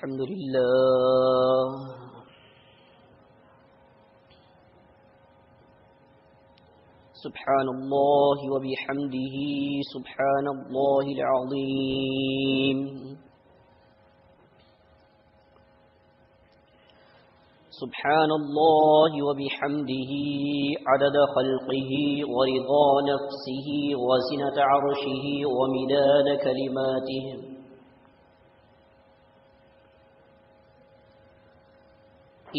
الحمد لله سبحان الله وبحمده سبحان الله العظيم سبحان الله وبحمده عدد خلقه ورضا نفسه وزنة عرشه ومداد كلماته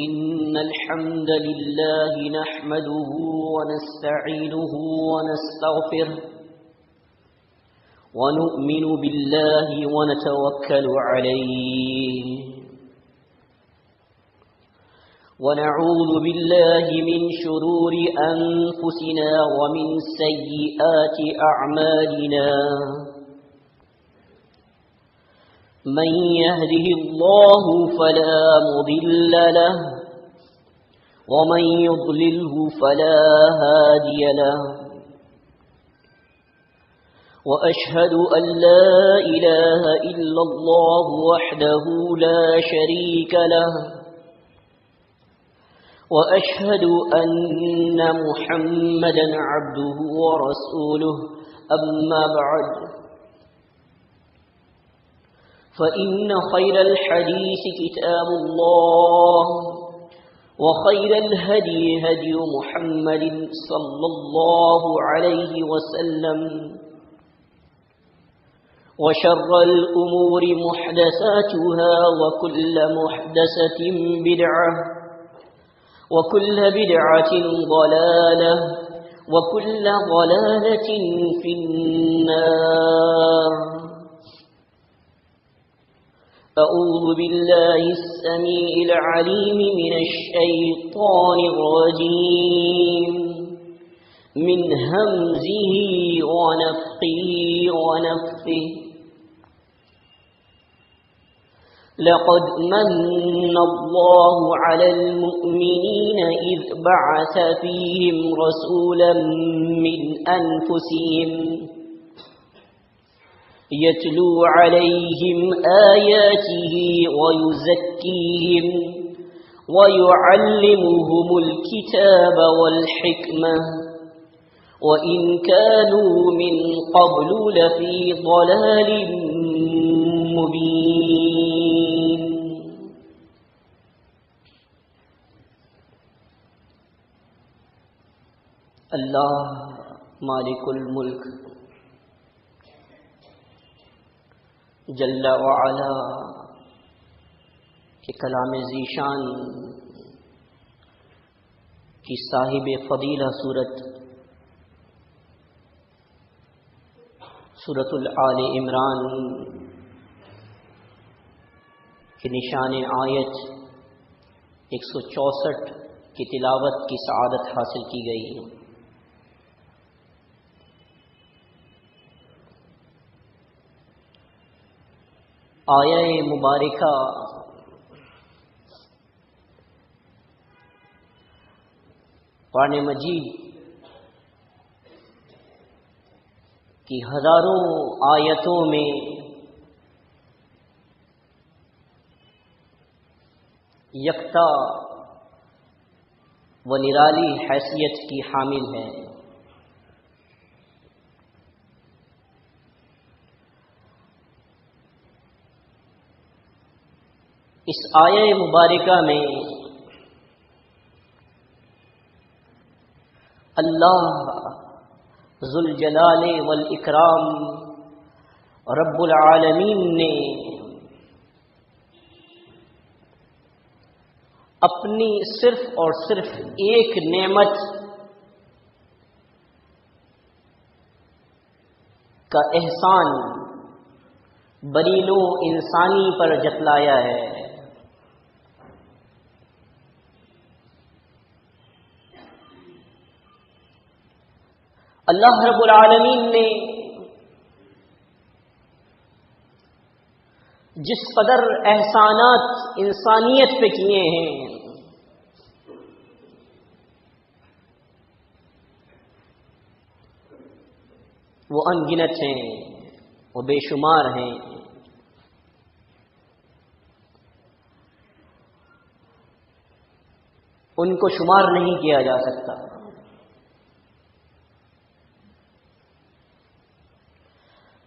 إن الحمد لله نحمده ونستعينه ونستغفره ونؤمن بالله ونتوكل عليه ونعوذ بالله من شرور أنفسنا ومن سيئات أعمالنا من يهده الله فلا مضل له ومن يضلله فلا هادي له وأشهد أن لا إله إلا الله وحده لا شريك له وأشهد أن محمدا عبده ورسوله أما بعد فإن خير الحديث كتاب الله وخير الهدي هدي محمد صلى الله عليه وسلم وشر الأمور محدثاتها وكل محدثة بدعة وكل بدعة ضلالة وكل ضلالة في النار أعوذ بالله السميع العليم من الشيطان الرجيم من همزه ونفخه ونفثه لقد من الله على المؤمنين إذ بعث فيهم رسولا من أنفسهم يتلو عليهم آياته ويزكيهم ويعلمهم الكتاب والحكمة وإن كانوا من قبل لفي ضلال مبين اللہ مالک الملک جل وعلا کہ کلام ذیشان کی صاحب فضیلہ سورۃ آل عمران کے نشان آیت 164 کی تلاوت کی سعادت حاصل کی گئی ہے۔ آیہ مبارکہ قرآن مجید کی ہزاروں آیتوں میں یکتا و نرالی حیثیت کی حامل ہے۔ اس آیہ مبارکہ میں اللہ ذوالجلال والاکرام رب العالمین نے اپنی صرف اور صرف ایک نعمت کا احسان بنی نوع انسانی پر جتلایا ہے۔ اللہ رب العالمین نے جس قدر احسانات انسانیت پہ کیے ہیں وہ ان گنت ہیں، وہ بے شمار ہیں۔ ان کو شمار نہیں کیا جا سکتا.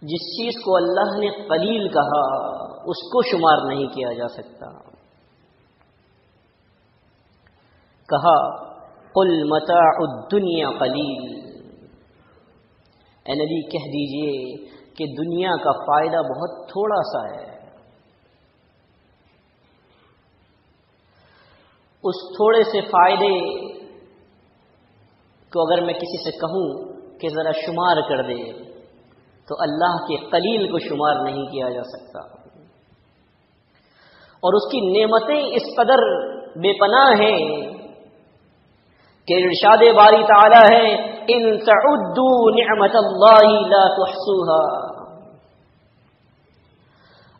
جس چیز کو اللہ نے قلیل کہا اس کو شمار نہیں کیا جا سکتا. کہا قل متاع الدنیا قلیل، اے نبی کہہ دیجئے کہ دنیا کا فائدہ بہت تھوڑا سا ہے. اس تھوڑے سے فائدے کو اگر میں کسی سے کہوں کہ ذرا شمار کر دے تو اللہ کے قلیل کو شمار نہیں کیا جا سکتا. اور اس کی نعمتیں اس قدر بے پناہ ہیں کہ ارشاد باری تعالی ہے ان تعدوا نعمت اللہ لا تحصوها،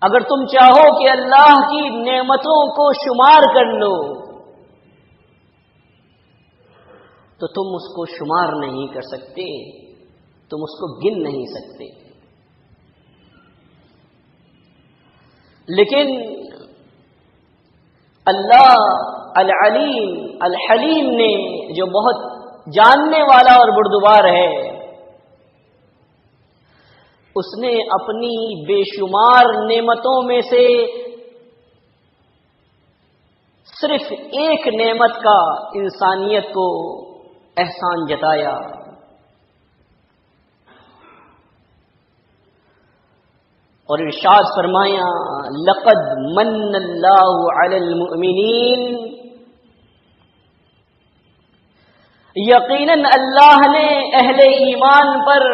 اگر تم چاہو کہ اللہ کی نعمتوں کو شمار کر لو تو تم اس کو شمار نہیں کر سکتے، تم اس کو گن نہیں سکتے. لیکن اللہ العلیم الحلیم نے جو بہت جاننے والا اور بردبار ہے، اس نے اپنی بے شمار نعمتوں میں سے صرف ایک نعمت کا انسانیت کو احسان جتایا. اور ارشاد فرمایا لقد من اللہ علی المؤمنین، یقیناً اللہ نے اہل ایمان پر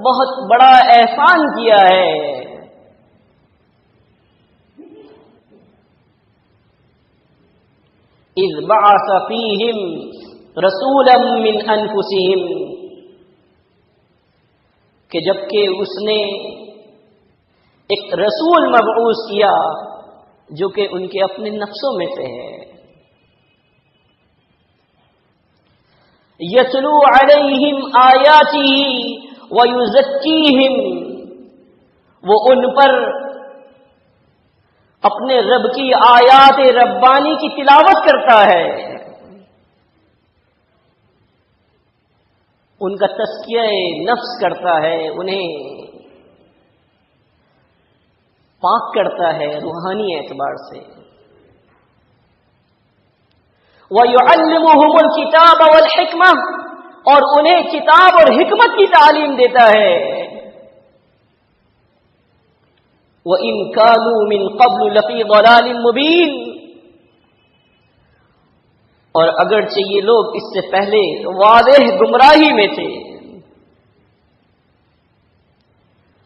بہت بڑا احسان کیا ہے. اذ بعث فیہم رسولا من انفسہم، کہ جبکہ اس نے ایک رسول مبعوث کیا جو کہ ان کے اپنے نفسوں میں سے ہے. یتلو علیہم آیاتہ ویزکیہم، وہ ان پر اپنے رب کی آیات ربانی کی تلاوت کرتا ہے، ان کا تزکیہ نفس کرتا ہے، انہیں پاک کرتا ہے روحانی اعتبار سے. وَيُعَلِّمُهُمُ الْكِتَابَ وَالْحِكْمَةَ، اور انہیں کتاب اور حکمت کی تعلیم دیتا ہے. وَإِن كَانُوا مِن قَبْلُ لَفِي ضَلَالٍ مُبِينٍ، اور اگرچہ یہ لوگ اس سے پہلے واضح گمراہی میں تھے.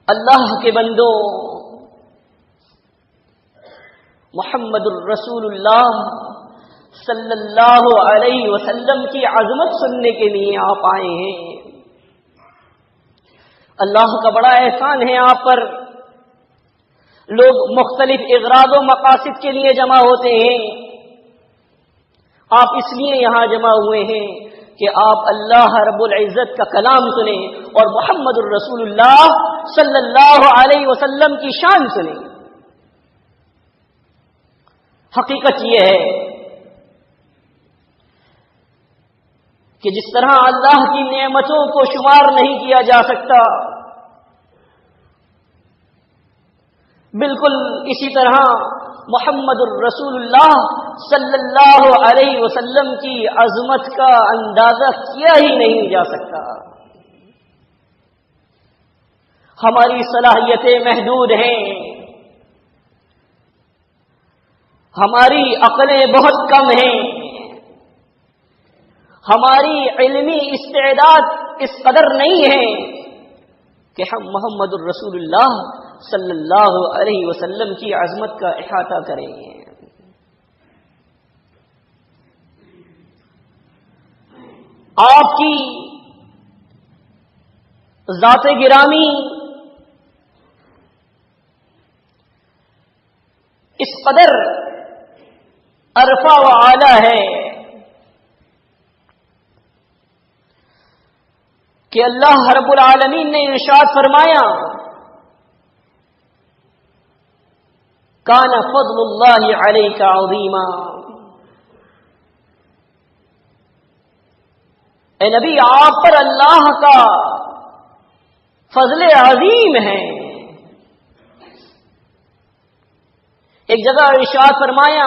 اللہ کے بندوں، محمد الرسول اللہ صلی اللہ علیہ وسلم کی عظمت سننے کے لیے آپ آئے ہیں. اللہ کا بڑا احسان ہے آپ پر. لوگ مختلف اغراض و مقاصد کے لیے جمع ہوتے ہیں، آپ اس لیے یہاں جمع ہوئے ہیں کہ آپ اللہ رب العزت کا کلام سنیں اور محمد الرسول اللہ صلی اللہ علیہ وسلم کی شان سنیں. حقیقت یہ ہے کہ جس طرح اللہ کی نعمتوں کو شمار نہیں کیا جا سکتا، بالکل اسی طرح محمد الرسول اللہ صلی اللہ علیہ وسلم کی عظمت کا اندازہ کیا ہی نہیں جا سکتا. ہماری صلاحیتیں محدود ہیں، ہماری عقلیں بہت کم ہیں، ہماری علمی استعداد اس قدر نہیں ہے کہ ہم محمد الرسول اللہ صلی اللہ علیہ وسلم کی عظمت کا احاطہ کریں. آپ کی ذات گرامی اس قدر عرفہ و اعلی ہے کہ اللہ رب العالمین نے ارشاد فرمایا کان فضل اللہ علیک عظیما، اے نبی آپ پر اللہ کا فضل عظیم ہے. ایک جگہ ارشاد فرمایا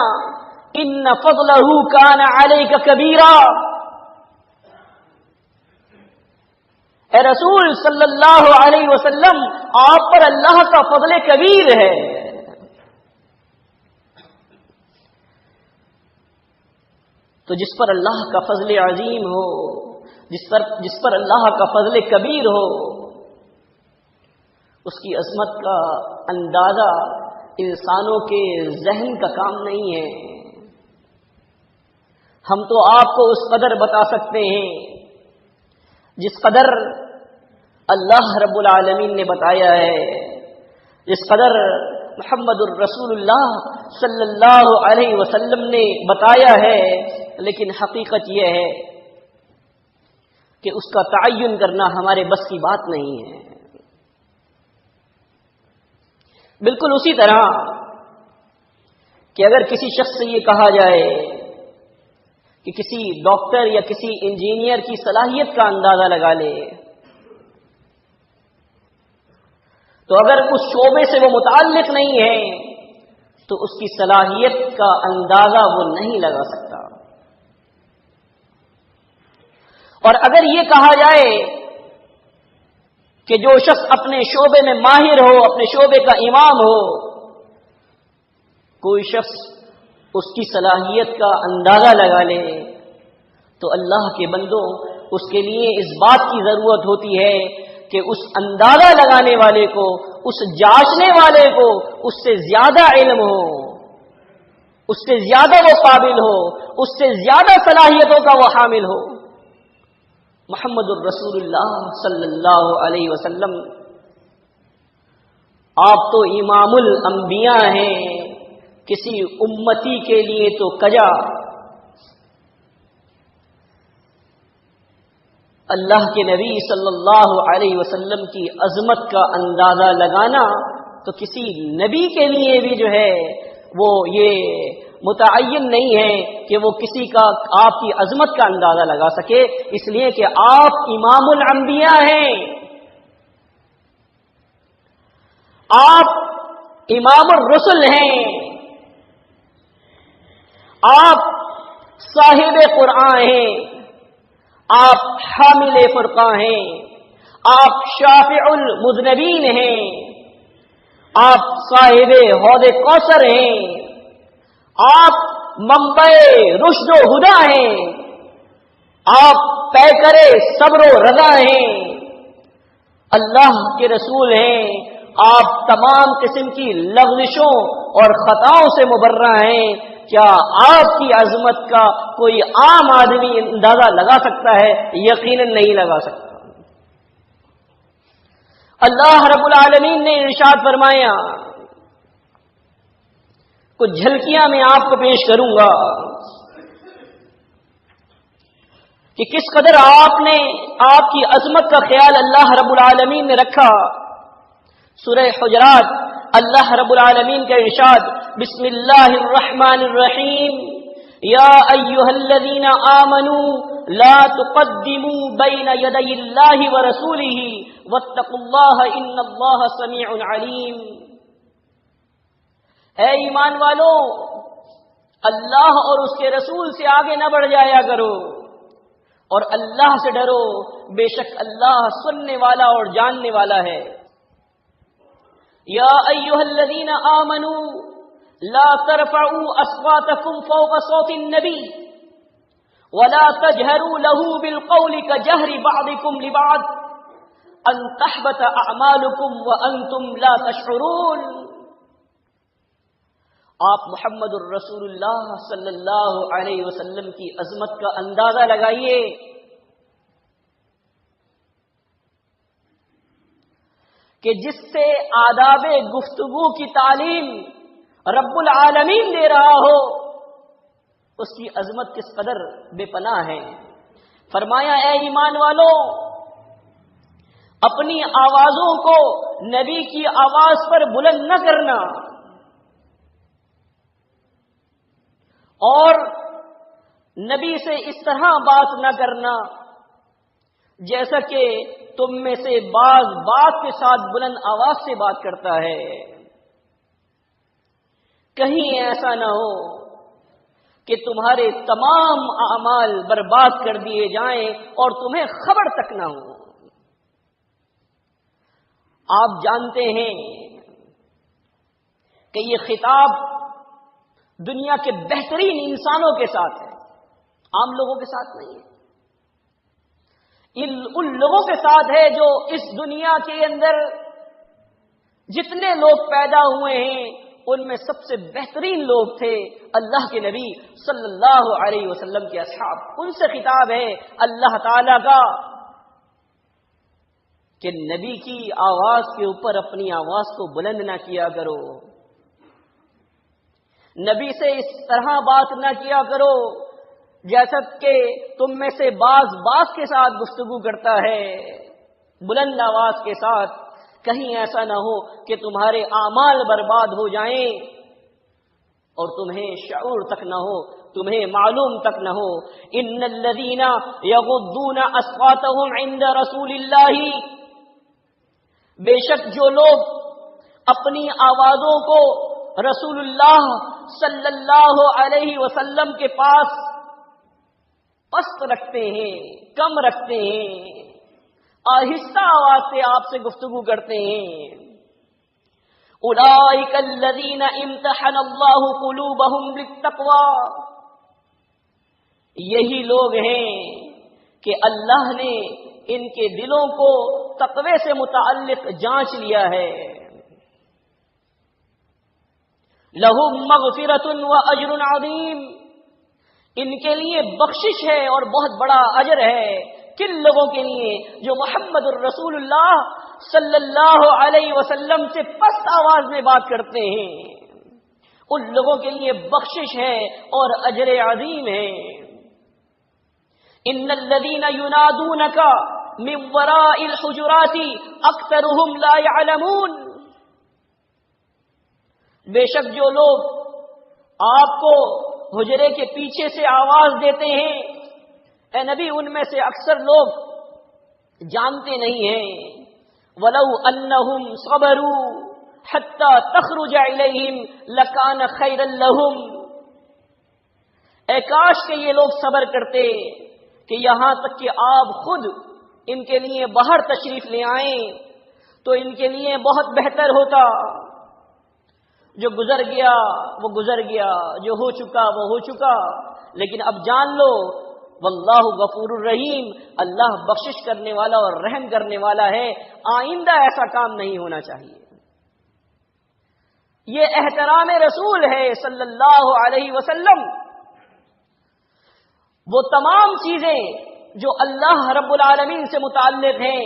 ان فضلہ کان علیک کبیرا. اے رسول صلی اللہ علیہ وسلم آپ پر اللہ کا فضل کبیر ہے. تو جس پر اللہ کا فضل عظیم ہو، جس پر اللہ کا فضل کبیر ہو، اس کی عظمت کا اندازہ انسانوں کے ذہن کا کام نہیں ہے. ہم تو آپ کو اس قدر بتا سکتے ہیں جس قدر اللہ رب العالمین نے بتایا ہے، جس قدر محمد الرسول اللہ صلی اللہ علیہ وسلم نے بتایا ہے. لیکن حقیقت یہ ہے کہ اس کا تعین کرنا ہمارے بس کی بات نہیں ہے. بالکل اسی طرح کہ اگر کسی شخص سے یہ کہا جائے کہ کسی ڈاکٹر یا کسی انجینئر کی صلاحیت کا اندازہ لگا لے، تو اگر اس شعبے سے وہ متعلق نہیں ہے تو اس کی صلاحیت کا اندازہ وہ نہیں لگا سکتا. اور اگر یہ کہا جائے کہ جو شخص اپنے شعبے میں ماہر ہو، اپنے شعبے کا امام ہو، کوئی شخص اس کی صلاحیت کا اندازہ لگا لے، تو اللہ کے بندوں اس کے لیے اس بات کی ضرورت ہوتی ہے کہ اس اندازہ لگانے والے کو، اس جانچنے والے کو اس سے زیادہ علم ہو، اس سے زیادہ وہ قابل ہو، اس سے زیادہ صلاحیتوں کا وہ حامل ہو. محمد الرسول اللہ صلی اللہ علیہ وسلم آپ تو امام الانبیاء ہیں، کسی امتی کے لیے تو کجا. اللہ کے نبی صلی اللہ علیہ وسلم کی عظمت کا اندازہ لگانا تو کسی نبی کے لیے بھی جو ہے وہ یہ متعین نہیں ہے کہ وہ کسی کا آپ کی عظمت کا اندازہ لگا سکے، اس لیے کہ آپ امام الانبیاء ہیں، آپ امام الرسل ہیں، آپ صاحب قرآن ہیں، آپ حامل فرقان ہیں، آپ شافع المذنبین ہیں، آپ صاحب حوض کوثر ہیں، آپ منبع رشد و ہدا ہیں، آپ پیکر صبر و رضا ہیں، اللہ کے رسول ہیں، آپ تمام قسم کی لغزشوں اور خطاؤں سے مبرہ ہیں. کیا آپ کی عظمت کا کوئی عام آدمی اندازہ لگا سکتا ہے؟ یقیناً نہیں لگا سکتا. اللہ رب العالمین نے ارشاد فرمایا، کچھ جھلکیاں میں آپ کو پیش کروں گا کہ کس قدر آپ کی عظمت کا خیال اللہ رب العالمین نے رکھا. سورہ حجرات اللہ رب العالمین کا ارشاد، بسم اللہ الرحمن الرحیم، یا ایھا الذین آمنوا لا تقدموا بین یدی اللہ ورسولہ واتقوا اللہ ان اللہ سمیع علیم. اے ایمان والو، اللہ اور اس کے رسول سے آگے نہ بڑھ جایا کرو اور اللہ سے ڈرو، بے شک اللہ سننے والا اور جاننے والا ہے. یا ایھا الذین آمنوا لا ترفعوا اصواتکم فوق صوت النبی ولا تجهروا له بالقول كجهر بعضكم لبعض ان تحبط اعمالكم وانتم لا تشعرون. آپ محمد الرسول اللہ صلی اللہ علیہ وسلم کی عظمت کا اندازہ لگائیے. کہ جس سے آداب گفتگو کی تعلیم رب العالمین دے رہا ہو، اس کی عظمت کس قدر بے پناہ ہے. فرمایا، اے ایمان والو، اپنی آوازوں کو نبی کی آواز پر بلند نہ کرنا اور نبی سے اس طرح بات نہ کرنا جیسا کہ تم میں سے بعض بات کے ساتھ بلند آواز سے بات کرتا ہے، کہیں ایسا نہ ہو کہ تمہارے تمام اعمال برباد کر دیے جائیں اور تمہیں خبر تک نہ ہو۔ آپ جانتے ہیں کہ یہ خطاب دنیا کے بہترین انسانوں کے ساتھ ہے، عام لوگوں کے ساتھ نہیں ہے۔ ان لوگوں کے ساتھ ہے جو اس دنیا کے اندر جتنے لوگ پیدا ہوئے ہیں ان میں سب سے بہترین لوگ تھے اللہ کے نبی صلی اللہ علیہ وسلم کے اصحاب۔ ان سے خطاب ہے اللہ تعالی کا کہ نبی کی آواز کے اوپر اپنی آواز کو بلند نہ کیا کرو، نبی سے اس طرح بات نہ کیا کرو جیسا کہ تم میں سے بعض کے ساتھ گفتگو کرتا ہے بلند آواز کے ساتھ، کہیں ایسا نہ ہو کہ تمہارے اعمال برباد ہو جائیں اور تمہیں شعور تک نہ ہو، تمہیں معلوم تک نہ ہو۔ ان الذین یغضون اصواتهم عند رسول اللہ، بے شک جو لوگ اپنی آوازوں کو رسول اللہ صلی اللہ علیہ وسلم کے پاس پست رکھتے ہیں، کم رکھتے ہیں، آہستہ آواز سے آپ سے گفتگو کرتے ہیں، اولئک الذین امتحن اللہ قلوبہم للتقوی، یہی لوگ ہیں کہ اللہ نے ان کے دلوں کو تقوی سے متعلق جانچ لیا ہے۔ لہم مغفرۃ واجر عظیم، ان کے لیے بخشش ہے اور بہت بڑا اجر ہے۔ کن لوگوں کے لیے؟ جو محمد الرسول اللہ صلی اللہ علیہ وسلم سے پست آواز میں بات کرتے ہیں، ان لوگوں کے لیے بخشش ہے اور اجر عظیم ہے۔ ان الذین ینادونک من وراء الحجرات اکثرهم لا يعلمون، بے شک جو لوگ آپ کو حجرے کے پیچھے سے آواز دیتے ہیں، اے نبی ان میں سے اکثر لوگ جانتے نہیں ہیں۔ وَلَوْ أَنَّهُمْ صَبَرُوا حَتَّى تَخْرُجَ إِلَيْهِمْ لَكَانَ خَيْرًا لَهُمْ، اے کاش کہ یہ لوگ صبر کرتے کہ یہاں تک کہ آپ خود ان کے لیے باہر تشریف لے آئیں تو ان کے لیے بہت بہتر ہوتا۔ جو گزر گیا وہ گزر گیا، جو ہو چکا وہ ہو چکا، لیکن اب جان لو واللہ غفور الرحیم، اللہ بخشش کرنے والا اور رحم کرنے والا ہے، آئندہ ایسا کام نہیں ہونا چاہیے۔ یہ احترام رسول ہے صلی اللہ علیہ وسلم۔ وہ تمام چیزیں جو اللہ رب العالمین سے متعلق ہیں،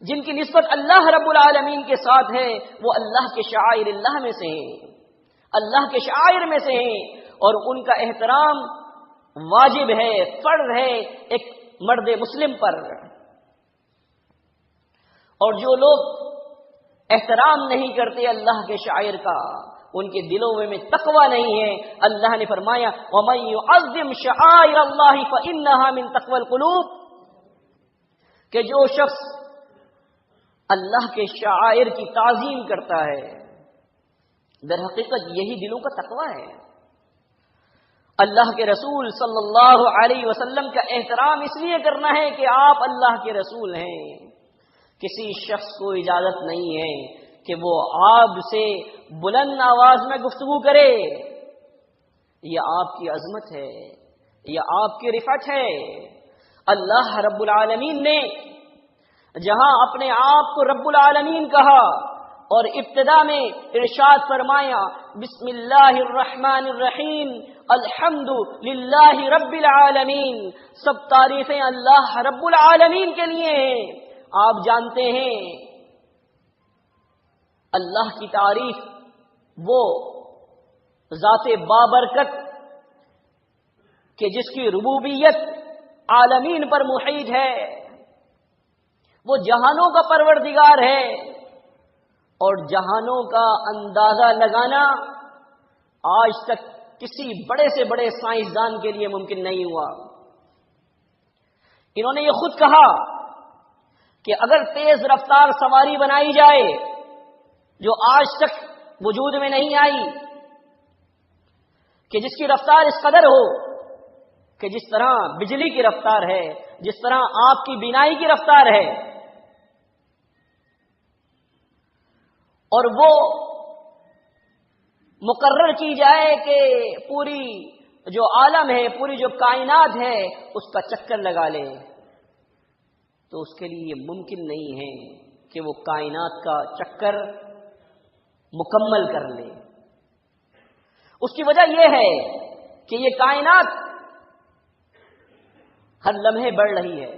جن کی نسبت اللہ رب العالمین کے ساتھ ہے، وہ اللہ کے شعائر اللہ میں سے ہیں، اللہ کے شعائر میں سے ہیں، اور ان کا احترام واجب ہے، فرض ہے ایک مرد مسلم پر۔ اور جو لوگ احترام نہیں کرتے اللہ کے شاعر کا، ان کے دلوں میں تقوی نہیں ہے۔ اللہ نے فرمایا وَمَن يُعَظِّمْ شَعَائِرَ اللَّهِ فَإِنَّهَا مِن تَقْوَى الْقُلُوبِ، کہ جو شخص اللہ کے شعائر کی تعظیم کرتا ہے، در حقیقت یہی دلوں کا تقوی ہے۔ اللہ کے رسول صلی اللہ علیہ وسلم کا احترام اس لیے کرنا ہے کہ آپ اللہ کے رسول ہیں۔ کسی شخص کو اجازت نہیں ہے کہ وہ آپ سے بلند آواز میں گفتگو کرے، یہ آپ کی عظمت ہے، یہ آپ کی رفعت ہے۔ اللہ رب العالمین نے جہاں اپنے آپ کو رب العالمین کہا اور ابتدا میں ارشاد فرمایا بسم اللہ الرحمن الرحیم الحمد للہ رب العالمین، سب تعریفیں اللہ رب العالمین کے لیے ہیں۔ آپ جانتے ہیں اللہ کی تعریف وہ ذات بابرکت کہ جس کی ربوبیت عالمین پر محیط ہے، وہ جہانوں کا پروردگار ہے، اور جہانوں کا اندازہ لگانا آج تک کسی بڑے سے بڑے سائنسدان کے لیے ممکن نہیں ہوا۔ انہوں نے یہ خود کہا کہ اگر تیز رفتار سواری بنائی جائے جو آج تک وجود میں نہیں آئی، کہ جس کی رفتار اس قدر ہو کہ جس طرح بجلی کی رفتار ہے، جس طرح آپ کی بینائی کی رفتار ہے، اور وہ مقرر کی جائے کہ پوری جو عالم ہے، پوری جو کائنات ہے، اس کا چکر لگا لے، تو اس کے لیے یہ ممکن نہیں ہے کہ وہ کائنات کا چکر مکمل کر لے۔ اس کی وجہ یہ ہے کہ یہ کائنات ہر لمحے بڑھ رہی ہے،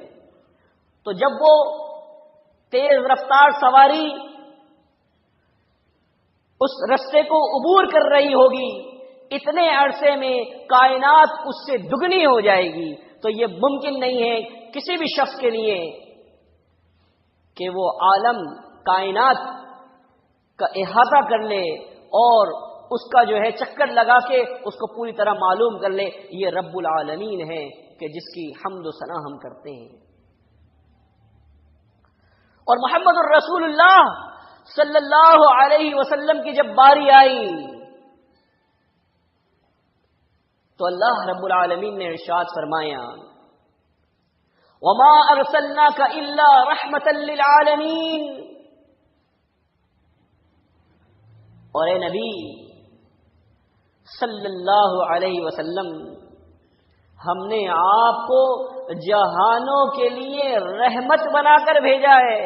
تو جب وہ تیز رفتار سواری اس رستے کو عبور کر رہی ہوگی، اتنے عرصے میں کائنات اس سے دگنی ہو جائے گی، تو یہ ممکن نہیں ہے کسی بھی شخص کے لیے کہ وہ عالم کائنات کا احاطہ کر لے اور اس کا جو ہے چکر لگا کے اس کو پوری طرح معلوم کر لے۔ یہ رب العالمین ہے کہ جس کی حمد و ثنا ہم کرتے ہیں۔ اور محمد الرسول اللہ صلی اللہ علیہ وسلم کی جب باری آئی تو اللہ رب العالمین نے ارشاد فرمایا، وَمَا أَرْسَلْنَاكَ إِلَّا رَحْمَةً لِّلْعَالَمِينَ، اور اے نبی صلی اللہ علیہ وسلم، ہم نے آپ کو جہانوں کے لیے رحمت بنا کر بھیجا ہے۔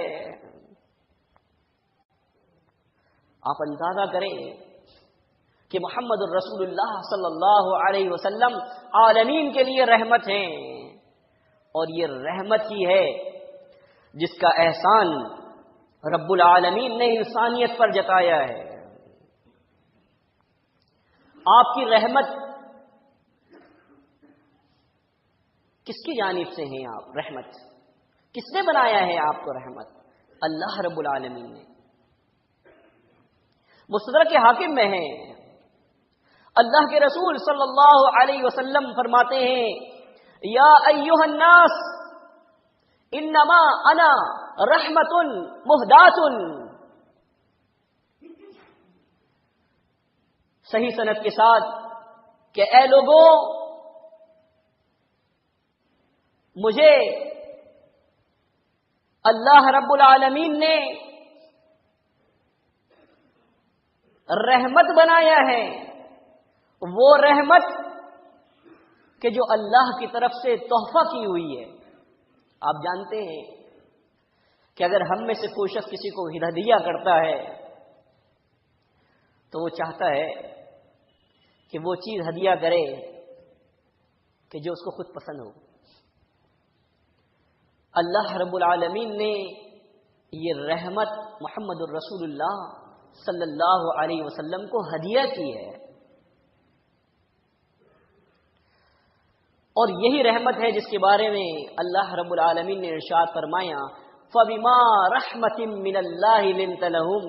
آپ اندازہ کریں کہ محمد الرسول اللہ صلی اللہ علیہ وسلم عالمین کے لیے رحمت ہیں، اور یہ رحمت ہی ہے جس کا احسان رب العالمین نے انسانیت پر جتایا ہے۔ آپ کی رحمت کس کی جانب سے ہیں؟ آپ رحمت کس نے بنایا ہے آپ کو؟ رحمت اللہ رب العالمین نے۔ مستدرک حاکم میں ہے، اللہ کے رسول صلی اللہ علیہ وسلم فرماتے ہیں، یا ایھا الناس انما انا رحمت مہدات، صحیح سند کے ساتھ کہ اے لوگوں، مجھے اللہ رب العالمین نے رحمت بنایا ہے، وہ رحمت کہ جو اللہ کی طرف سے تحفہ کی ہوئی ہے۔ آپ جانتے ہیں کہ اگر ہم میں سے کوئی شخص کسی کو ہدیہ کرتا ہے تو وہ چاہتا ہے کہ وہ چیز ہدیہ کرے کہ جو اس کو خود پسند ہو۔ اللہ رب العالمین نے یہ رحمت محمد الرسول اللہ صلی اللہ علیہ وسلم کو ہدیہ کی ہے، اور یہی رحمت ہے جس کے بارے میں اللہ رب العالمین نے ارشاد فرمایا، فَبِمَا رَحْمَةٍ مِّنَ اللَّهِ لِنْتَ لَهُمْ،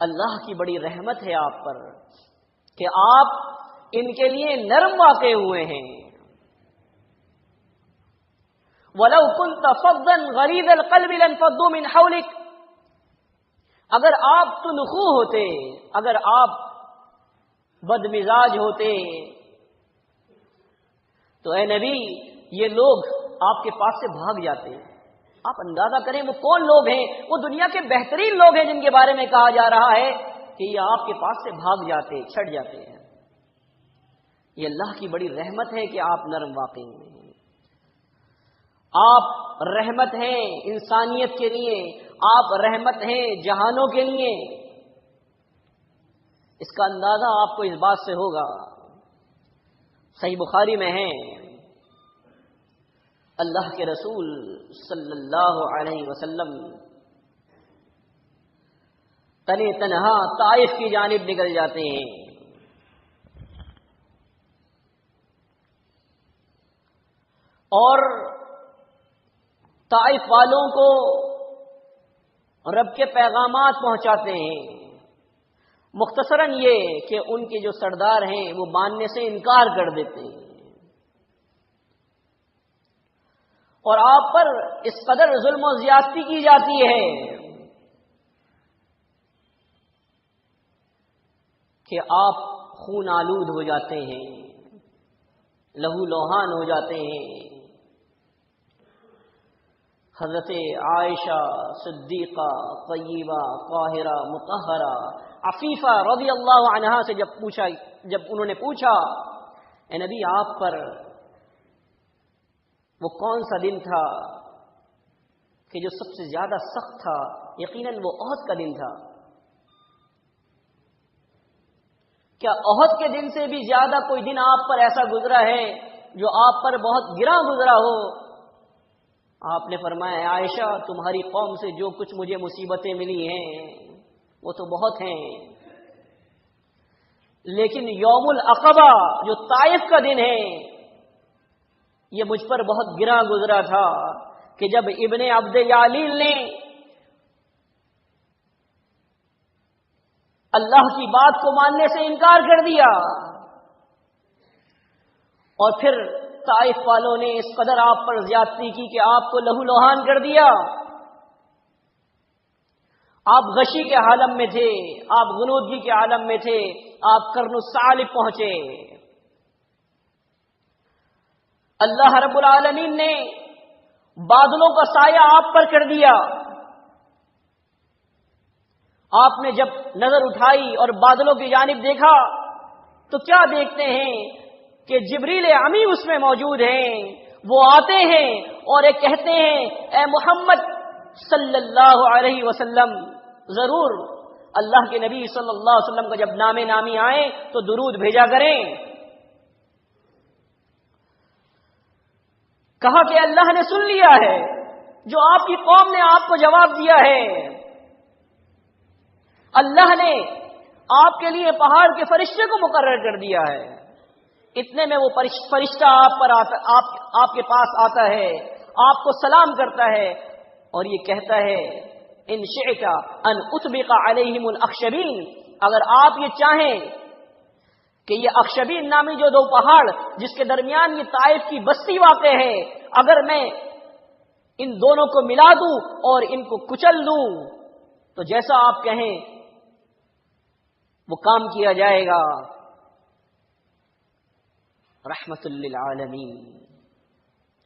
اللہ کی بڑی رحمت ہے آپ پر کہ آپ ان کے لیے نرم واقع ہوئے ہیں۔ وَلَوْ كُنْتَ فَظًّا غَلِيظَ الْقَلْبِ لَانفَضُّوا مِنْ حَوْلِكَ، اگر آپ تنخو ہوتے، اگر آپ بد مزاج ہوتے تو اے نبی یہ لوگ آپ کے پاس سے بھاگ جاتے۔ آپ اندازہ کریں وہ کون لوگ ہیں، وہ دنیا کے بہترین لوگ ہیں جن کے بارے میں کہا جا رہا ہے کہ یہ آپ کے پاس سے بھاگ جاتے، چھٹ جاتے ہیں۔ یہ اللہ کی بڑی رحمت ہے کہ آپ نرم واقع ہیں، آپ رحمت ہیں انسانیت کے لیے، آپ رحمت ہیں جہانوں کے لیے۔ اس کا اندازہ آپ کو اس بات سے ہوگا، صحیح بخاری میں ہے، اللہ کے رسول صلی اللہ علیہ وسلم تنے تنہا طائف کی جانب نکل جاتے ہیں، اور طائف والوں کو رب کے پیغامات پہنچاتے ہیں۔ مختصراً یہ کہ ان کے جو سردار ہیں وہ ماننے سے انکار کر دیتے ہیں، اور آپ پر اس قدر ظلم و زیادتی کی جاتی ہے کہ آپ خون آلود ہو جاتے ہیں، لہو لوہان ہو جاتے ہیں۔ حضرت عائشہ صدیقہ طیبہ طاہرہ مطہرہ عفیفہ رضی اللہ عنہا سے جب انہوں نے پوچھا اے نبی آپ پر وہ کون سا دن تھا کہ جو سب سے زیادہ سخت تھا؟ یقیناً وہ احد کا دن تھا۔ کیا احد کے دن سے بھی زیادہ کوئی دن آپ پر ایسا گزرا ہے جو آپ پر بہت گراں گزرا ہو؟ آپ نے فرمایا عائشہ تمہاری قوم سے جو کچھ مجھے مصیبتیں ملی ہیں وہ تو بہت ہیں، لیکن یوم العقبہ جو طائف کا دن ہے یہ مجھ پر بہت گراں گزرا تھا کہ جب ابن عبد یالیل نے اللہ کی بات کو ماننے سے انکار کر دیا اور پھر طائف والوں نے اس قدر آپ پر زیادتی کی کہ آپ کو لہو لوہان کر دیا۔ آپ غشی کے عالم میں تھے، آپ غنودگی کے عالم میں تھے، آپ قرن الثعالب پہنچے۔ اللہ رب العالمین نے بادلوں کا سایہ آپ پر کر دیا۔ آپ نے جب نظر اٹھائی اور بادلوں کی جانب دیکھا تو کیا دیکھتے ہیں کہ جبریل امی اس میں موجود ہیں۔ وہ آتے ہیں اور ایک کہتے ہیں اے محمد صلی اللہ علیہ وسلم، ضرور اللہ کے نبی صلی اللہ علیہ وسلم کا جب نامی آئے تو درود بھیجا کریں۔ کہا کہ اللہ نے سن لیا ہے جو آپ کی قوم نے آپ کو جواب دیا ہے۔ اللہ نے آپ کے لیے پہاڑ کے فرشتے کو مقرر کر دیا ہے۔ اتنے میں وہ فرشتہ آپ کے پاس آتا ہے، آپ کو سلام کرتا ہے اور یہ کہتا ہے ان شئت ان اطبق علیہم الاخشبین، اگر آپ یہ چاہیں کہ یہ اخشبین نامی جو دو پہاڑ جس کے درمیان یہ طائف کی بستی واقع ہے، اگر میں ان دونوں کو ملا دوں اور ان کو کچل دوں تو جیسا آپ کہیں وہ کام کیا جائے گا۔ رحمت للعالمین،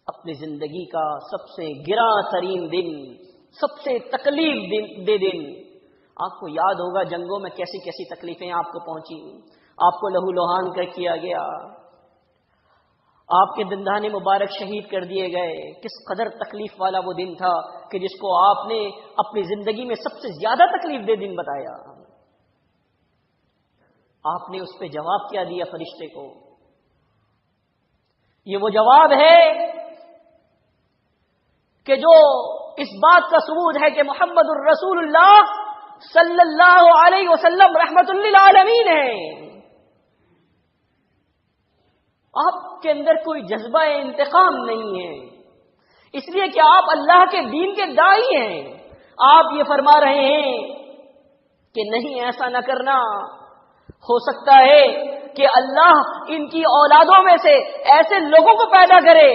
اپنی زندگی کا سب سے گراں ترین دن، سب سے تکلیف دے دن۔ آپ کو یاد ہوگا جنگوں میں کیسی کیسی تکلیفیں آپ کو پہنچی، آپ کو لہو لوہان کر کیا گیا، آپ کے دندان مبارک شہید کر دیے گئے۔ کس قدر تکلیف والا وہ دن تھا کہ جس کو آپ نے اپنی زندگی میں سب سے زیادہ تکلیف دہ دن بتایا۔ آپ نے اس پہ جواب کیا دیا فرشتے کو؟ یہ وہ جواب ہے کہ جو اس بات کا ثبوت ہے کہ محمد الرسول اللہ صلی اللہ علیہ وسلم رحمت للعالمین ہیں۔ آپ کے اندر کوئی جذبہ انتقام نہیں ہے، اس لیے کہ آپ اللہ کے دین کے داعی ہیں۔ آپ یہ فرما رہے ہیں کہ نہیں ایسا نہ کرنا، ہو سکتا ہے کہ اللہ ان کی اولادوں میں سے ایسے لوگوں کو پیدا کرے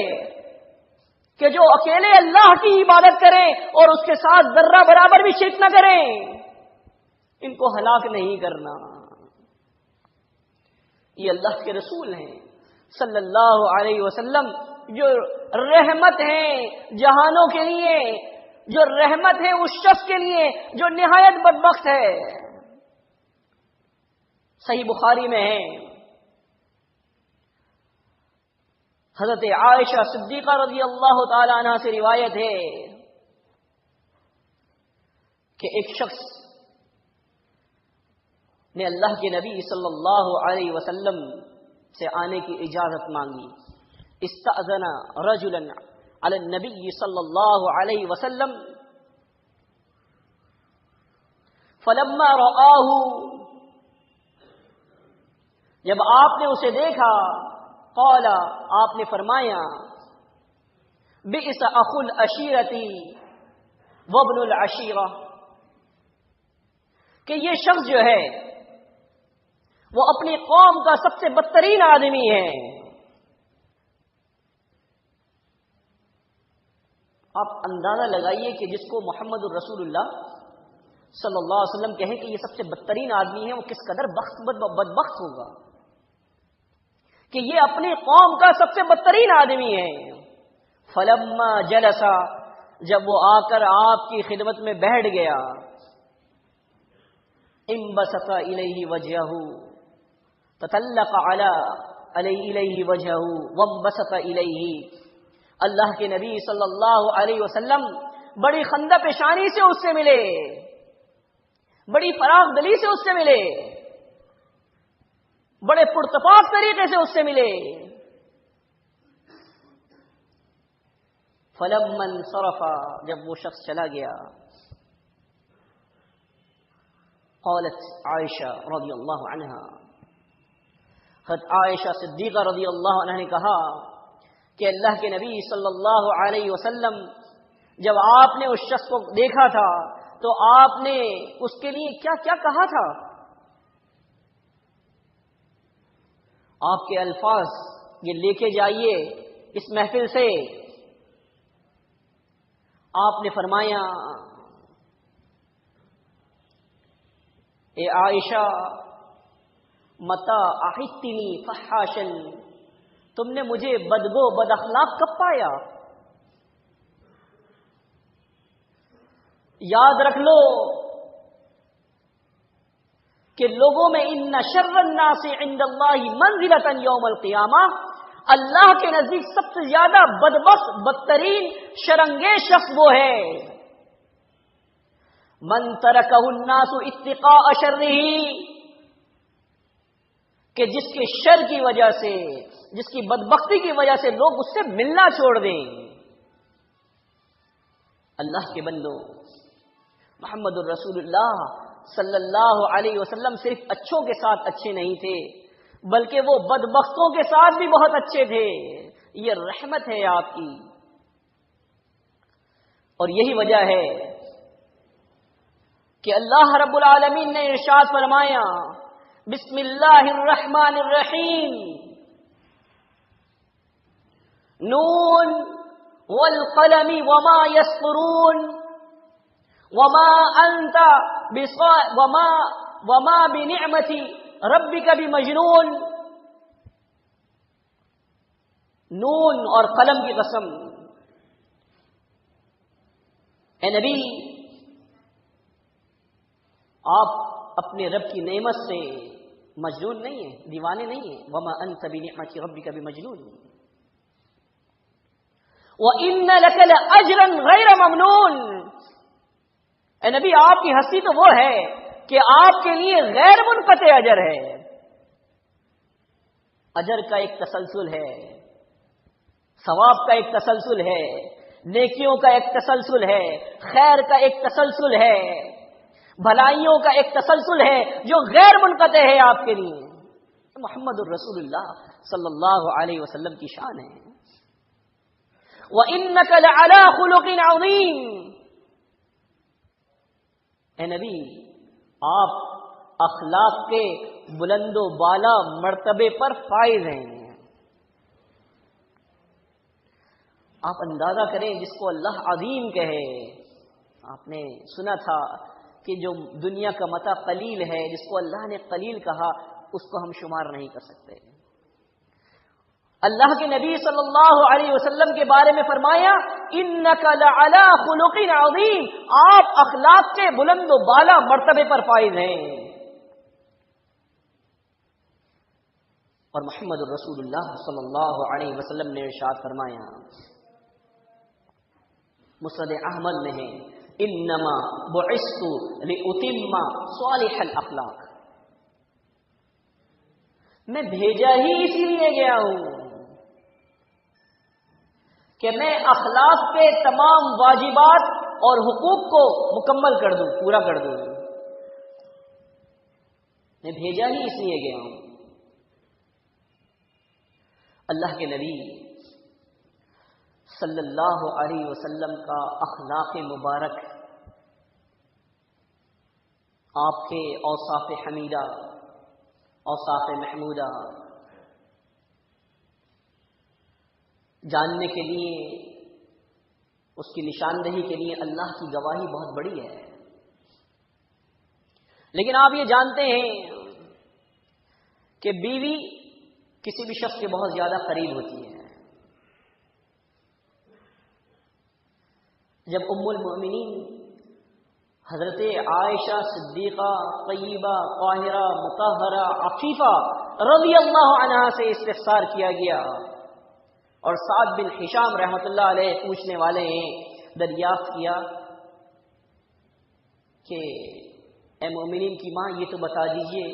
کہ جو اکیلے اللہ کی عبادت کریں اور اس کے ساتھ ذرہ برابر بھی شرک نہ کریں۔ ان کو ہلاک نہیں کرنا۔ یہ اللہ کے رسول ہیں صلی اللہ علیہ وسلم، جو رحمت ہیں جہانوں کے لیے، جو رحمت ہے اس شخص کے لیے جو نہایت بدبخت ہے۔ صحیح بخاری میں ہے، حضرت عائشہ صدیقہ رضی اللہ تعالی عنہ سے روایت ہے کہ ایک شخص نے اللہ کے نبی صلی اللہ علیہ وسلم سے آنے کی اجازت مانگی۔ استأذن رجلا علی النبی صلی اللہ علیہ وسلم فلما رآہ، جب آپ نے اسے دیکھا قال، آپ نے فرمایا بئس اخو العشیرتی وابن العشیرہ، کہ یہ شخص جو ہے وہ اپنی قوم کا سب سے بدترین آدمی ہے۔ آپ اندازہ لگائیے کہ جس کو محمد الرسول اللہ صلی اللہ علیہ وسلم کہیں کہ یہ سب سے بدترین آدمی ہے، وہ کس قدر بدبخت ہوگا کہ یہ اپنی قوم کا سب سے بدترین آدمی ہے۔ فلما جلسا، جب وہ آ کر آپ کی خدمت میں بیٹھ گیا، انبسط الیہ وجہہ، تطلق الیہ وجہہ وانبسط الیہ، اللہ کے نبی صلی اللہ علیہ وسلم بڑی خندہ پیشانی سے اس سے ملے، بڑی فراخ دلی سے اس سے ملے، بڑے پرتپاک طریقے سے اس سے ملے۔ فلما انصرف، جب وہ شخص چلا گیا، قالت عائشہ رضی اللہ عنہا، حضرت عائشہ صدیقہ رضی اللہ عنہ نے کہا کہ اللہ کے نبی صلی اللہ علیہ وسلم جب آپ نے اس شخص کو دیکھا تھا تو آپ نے اس کے لیے کیا کیا کہا تھا؟ آپ کے الفاظ یہ لے کے جائیے اس محفل سے۔ آپ نے فرمایا، اے عائشہ، متا احتنی فحاشن، تم نے مجھے بدگو بد اخلاق کب پایا؟ یاد رکھ لو کہ لوگوں میں ان شر الناس عند اللہ منزلۃ یوم القیامہ، اللہ کے نزدیک سب سے زیادہ بدبخت، بدترین، شرمگیز شخص وہ ہے من ترکہ الناس اتقاء شرہ، کہ جس کے شر کی وجہ سے، جس کی بدبختی کی وجہ سے لوگ اس سے ملنا چھوڑ دیں۔ اللہ کے بندو، محمد الرسول اللہ صلی اللہ علیہ وسلم صرف اچھوں کے ساتھ اچھے نہیں تھے، بلکہ وہ بدبختوں کے ساتھ بھی بہت اچھے تھے۔ یہ رحمت ہے آپ کی، اور یہی وجہ ہے کہ اللہ رب العالمین نے ارشاد فرمایا، بسم اللہ الرحمن الرحیم، نون والقلم وما یسطرون وما انت وما بنعمت ربک بمجنون۔ نون اور قلم کی قسم، اے نبی، آپ اپنے رب کی نعمت سے مجنون نہیں ہیں، دیوانے نہیں ہیں۔ وما انت بنعمت ربک بمجنون وان لک لاجرا غیر ممنون۔ اے نبی، آپ کی ہستی تو وہ ہے کہ آپ کے لیے غیر منقطع اجر ہے، اجر کا ایک تسلسل ہے، ثواب کا ایک تسلسل ہے، نیکیوں کا ایک تسلسل ہے، خیر کا ایک تسلسل ہے، بھلائیوں کا ایک تسلسل ہے جو غیر منقطع ہے آپ کے لیے۔ محمد الرسول اللہ صلی اللہ علیہ وسلم کی شان ہے۔ وَإِنَّكَ لَعَلَىٰ خُلُقٍ عَظِيمٍ، اے نبی، آپ اخلاق کے بلند و بالا مرتبے پر فائز ہیں۔ آپ اندازہ کریں، جس کو اللہ عظیم کہے، آپ نے سنا تھا کہ جو دنیا کا متاع قلیل ہے، جس کو اللہ نے قلیل کہا، اس کو ہم شمار نہیں کر سکتے۔ اللہ کے نبی صلی اللہ علیہ وسلم کے بارے میں فرمایا، اِنَّكَ لَعَلَىٰ خُلُقٍ عَظِيمٍ، آپ اخلاق کے بلند و بالا مرتبے پر فائز ہیں۔ اور محمد الرسول اللہ صلی اللہ علیہ وسلم نے ارشاد فرمایا، مسند احمد میں ہے، انما بعثت لأتم صالح الاخلاق، میں بھیجا ہی اسی لیے گیا ہوں کہ میں اخلاق کے تمام واجبات اور حقوق کو مکمل کر دوں، پورا کر دوں۔ میں بھیجا ہی اس لیے گیا ہوں۔ اللہ کے نبی صلی اللہ علیہ وسلم کا اخلاق مبارک، آپ کے اوصاف حمیدہ، اوصاف محمودہ جاننے کے لیے اس کی نشاندہی کے لیے اللہ کی گواہی بہت بڑی ہے. لیکن آپ یہ جانتے ہیں کہ بیوی کسی بھی شخص کے بہت زیادہ قریب ہوتی ہے. جب ام المؤمنین حضرت عائشہ صدیقہ طیبہ طاہرہ مطہرہ عفیفہ رضی اللہ عنہا سے استفسار کیا گیا اور سعد بن ہشام رحمۃ اللہ علیہ پوچھنے والے ہیں، دریافت کیا کہ اے مومنین کی ماں یہ تو بتا دیجئے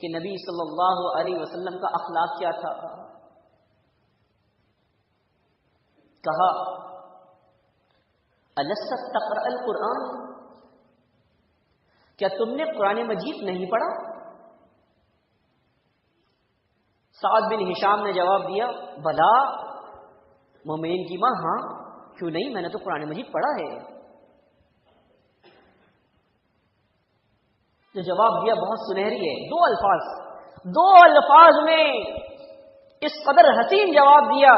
کہ نبی صلی اللہ علیہ وسلم کا اخلاق کیا تھا؟ کہا الست تقرأ القرآن، کیا تم نے قرآن مجید نہیں پڑھا؟ سعد بن ہشام نے جواب دیا بھلا مومنین کی ماں، ہاں کیوں نہیں، میں نے تو قرآن مجید پڑھا ہے. جو جواب دیا بہت سنہری ہے، دو الفاظ میں اس قدر حسین جواب دیا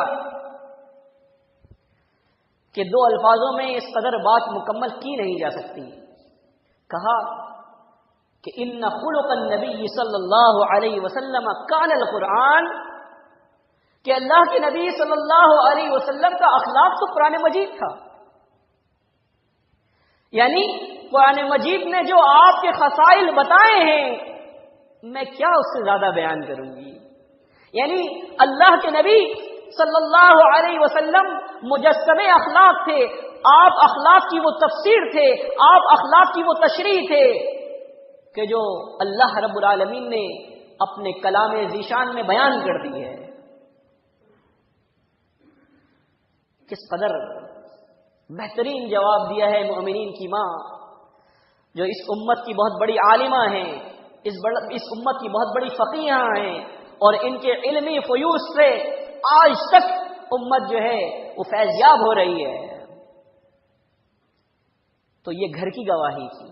کہ دو الفاظوں میں اس قدر بات مکمل کی نہیں جا سکتی. کہا کہ ان خلق النبی صلی اللہ علیہ وسلم کان القرآن، کہ اللہ کے نبی صلی اللہ علیہ وسلم کا اخلاق تو قرآن مجید تھا. یعنی قرآن مجید نے جو آپ کے خصائل بتائے ہیں میں کیا اس سے زیادہ بیان کروں گی. یعنی اللہ کے نبی صلی اللہ علیہ وسلم مجسم اخلاق تھے، آپ اخلاق کی وہ تفسیر تھے، آپ اخلاق کی وہ تشریح تھے کہ جو اللہ رب العالمین نے اپنے کلام ذیشان میں بیان کر دی ہے. کس قدر بہترین جواب دیا ہے مومنین کی ماں، جو اس امت کی بہت بڑی عالمہ ہیں، اس امت کی بہت بڑی فقیہہ ہیں، اور ان کے علمی فیوض سے آج تک امت جو ہے وہ فیضیاب ہو رہی ہے. تو یہ گھر کی گواہی تھی.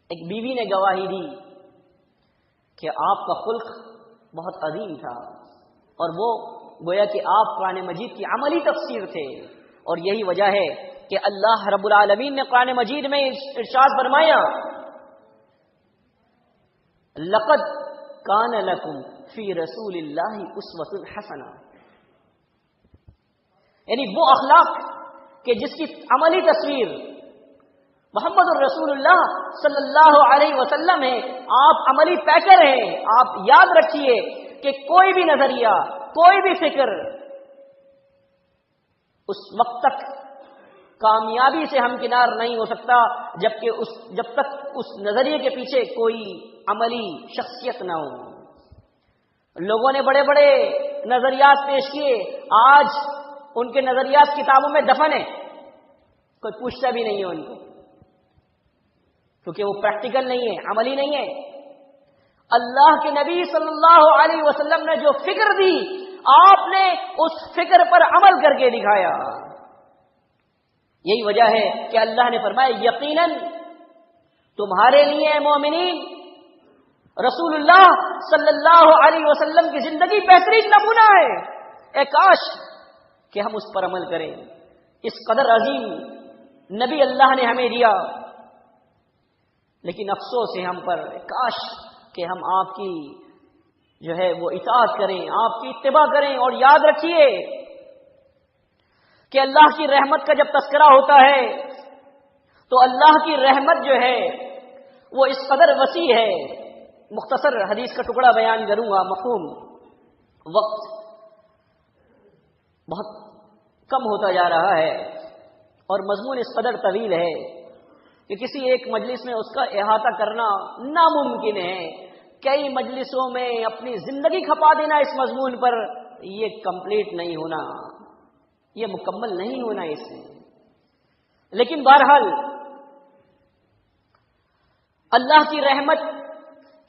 ایک بیوی نے گواہی دی کہ آپ کا خلق بہت عظیم تھا، اور وہ گویا کہ آپ قرآن مجید کی عملی تفسیر تھے. اور یہی وجہ ہے کہ اللہ رب العالمین نے قرآن مجید میں ارشاد فرمایا لقد کان لکم فی رسول اللہ اسوۃ حسنہ، یعنی وہ اخلاق کہ جس کی عملی تصویر محمد الرسول اللہ صلی اللہ علیہ وسلم ہے، آپ عملی پیکر ہیں. آپ یاد رکھیے کہ کوئی بھی نظریہ، کوئی بھی فکر اس وقت تک کامیابی سے ہمکنار نہیں ہو سکتا جب تک اس نظریے کے پیچھے کوئی عملی شخصیت نہ ہو. لوگوں نے بڑے بڑے نظریات پیش کیے، آج ان کے نظریات کتابوں میں دفن ہیں، کوئی پوچھتا بھی نہیں ہے ان کو، کیونکہ وہ پریکٹیکل نہیں ہے، عملی نہیں ہے. اللہ کے نبی صلی اللہ علیہ وسلم نے جو فکر دی، آپ نے اس فکر پر عمل کر کے دکھایا. یہی وجہ ہے کہ اللہ نے فرمایا یقیناً تمہارے لیے مومنین رسول اللہ صلی اللہ علیہ وسلم کی زندگی بہترین نمونہ ہے. اے کاش کہ ہم اس پر عمل کریں. اس قدر عظیم نبی اللہ نے ہمیں دیا، لیکن افسوس ہے ہم پر، کاش کہ ہم آپ کی جو ہے وہ اطاعت کریں، آپ کی اتباع کریں. اور یاد رکھیے کہ اللہ کی رحمت کا جب تذکرہ ہوتا ہے تو اللہ کی رحمت جو ہے وہ اس قدر وسیع ہے. مختصر حدیث کا ٹکڑا بیان کروں گا، مفہوم وقت بہت کم ہوتا جا رہا ہے اور مضمون اس قدر طویل ہے کہ کسی ایک مجلس میں اس کا احاطہ کرنا ناممکن ہے. کئی مجلسوں میں اپنی زندگی کھپا دینا اس مضمون پر، یہ کمپلیٹ نہیں ہونا، یہ مکمل نہیں ہونا اس میں. لیکن بہرحال اللہ کی رحمت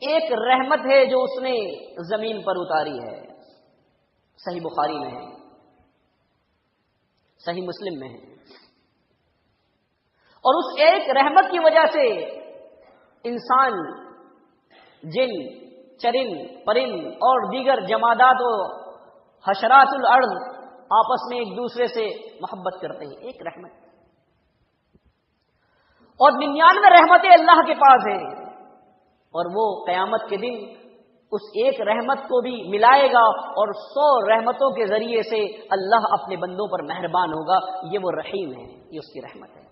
ایک رحمت ہے جو اس نے زمین پر اتاری ہے. صحیح بخاری میں ہے، صحیح مسلم میں ہے. اور اس ایک رحمت کی وجہ سے انسان، جن، چرند، پرند اور دیگر جمادات و حشرات الارض آپس میں ایک دوسرے سے محبت کرتے ہیں. ایک رحمت. اور 99 رحمتیں اللہ کے پاس ہیں، اور وہ قیامت کے دن اس ایک رحمت کو بھی ملائے گا اور 100 رحمتوں کے ذریعے سے اللہ اپنے بندوں پر مہربان ہوگا. یہ وہ رحیم ہے، یہ اس کی رحمت ہے.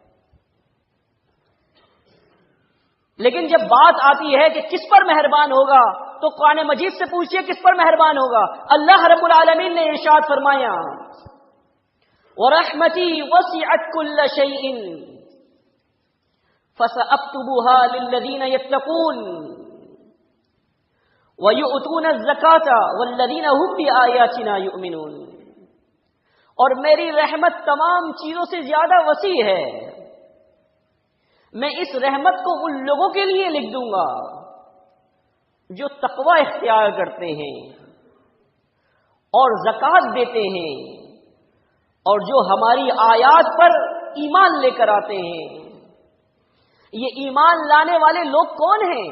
لیکن جب بات آتی ہے کہ کس پر مہربان ہوگا تو قرآن مجید سے پوچھئے کس پر مہربان ہوگا. اللہ رب العالمین نے ارشاد فرمایا وَرَحْمَتِي وَسِعَتْ كُلَّ شَيْءٍ فَسَأَكْتُبُهَا لِلَّذِينَ يَتَّقُونَ وَيُؤْتُونَ الزَّكَاةَ وَالَّذِينَ هُمْ بِآيَاتِنَا يُؤْمِنُونَ. اور میری رحمت تمام چیزوں سے زیادہ وسیع ہے. میں اس رحمت کو ان لوگوں کے لیے لکھ دوں گا جو تقوی اختیار کرتے ہیں اور زکوٰۃ دیتے ہیں اور جو ہماری آیات پر ایمان لے کر آتے ہیں. یہ ایمان لانے والے لوگ کون ہیں؟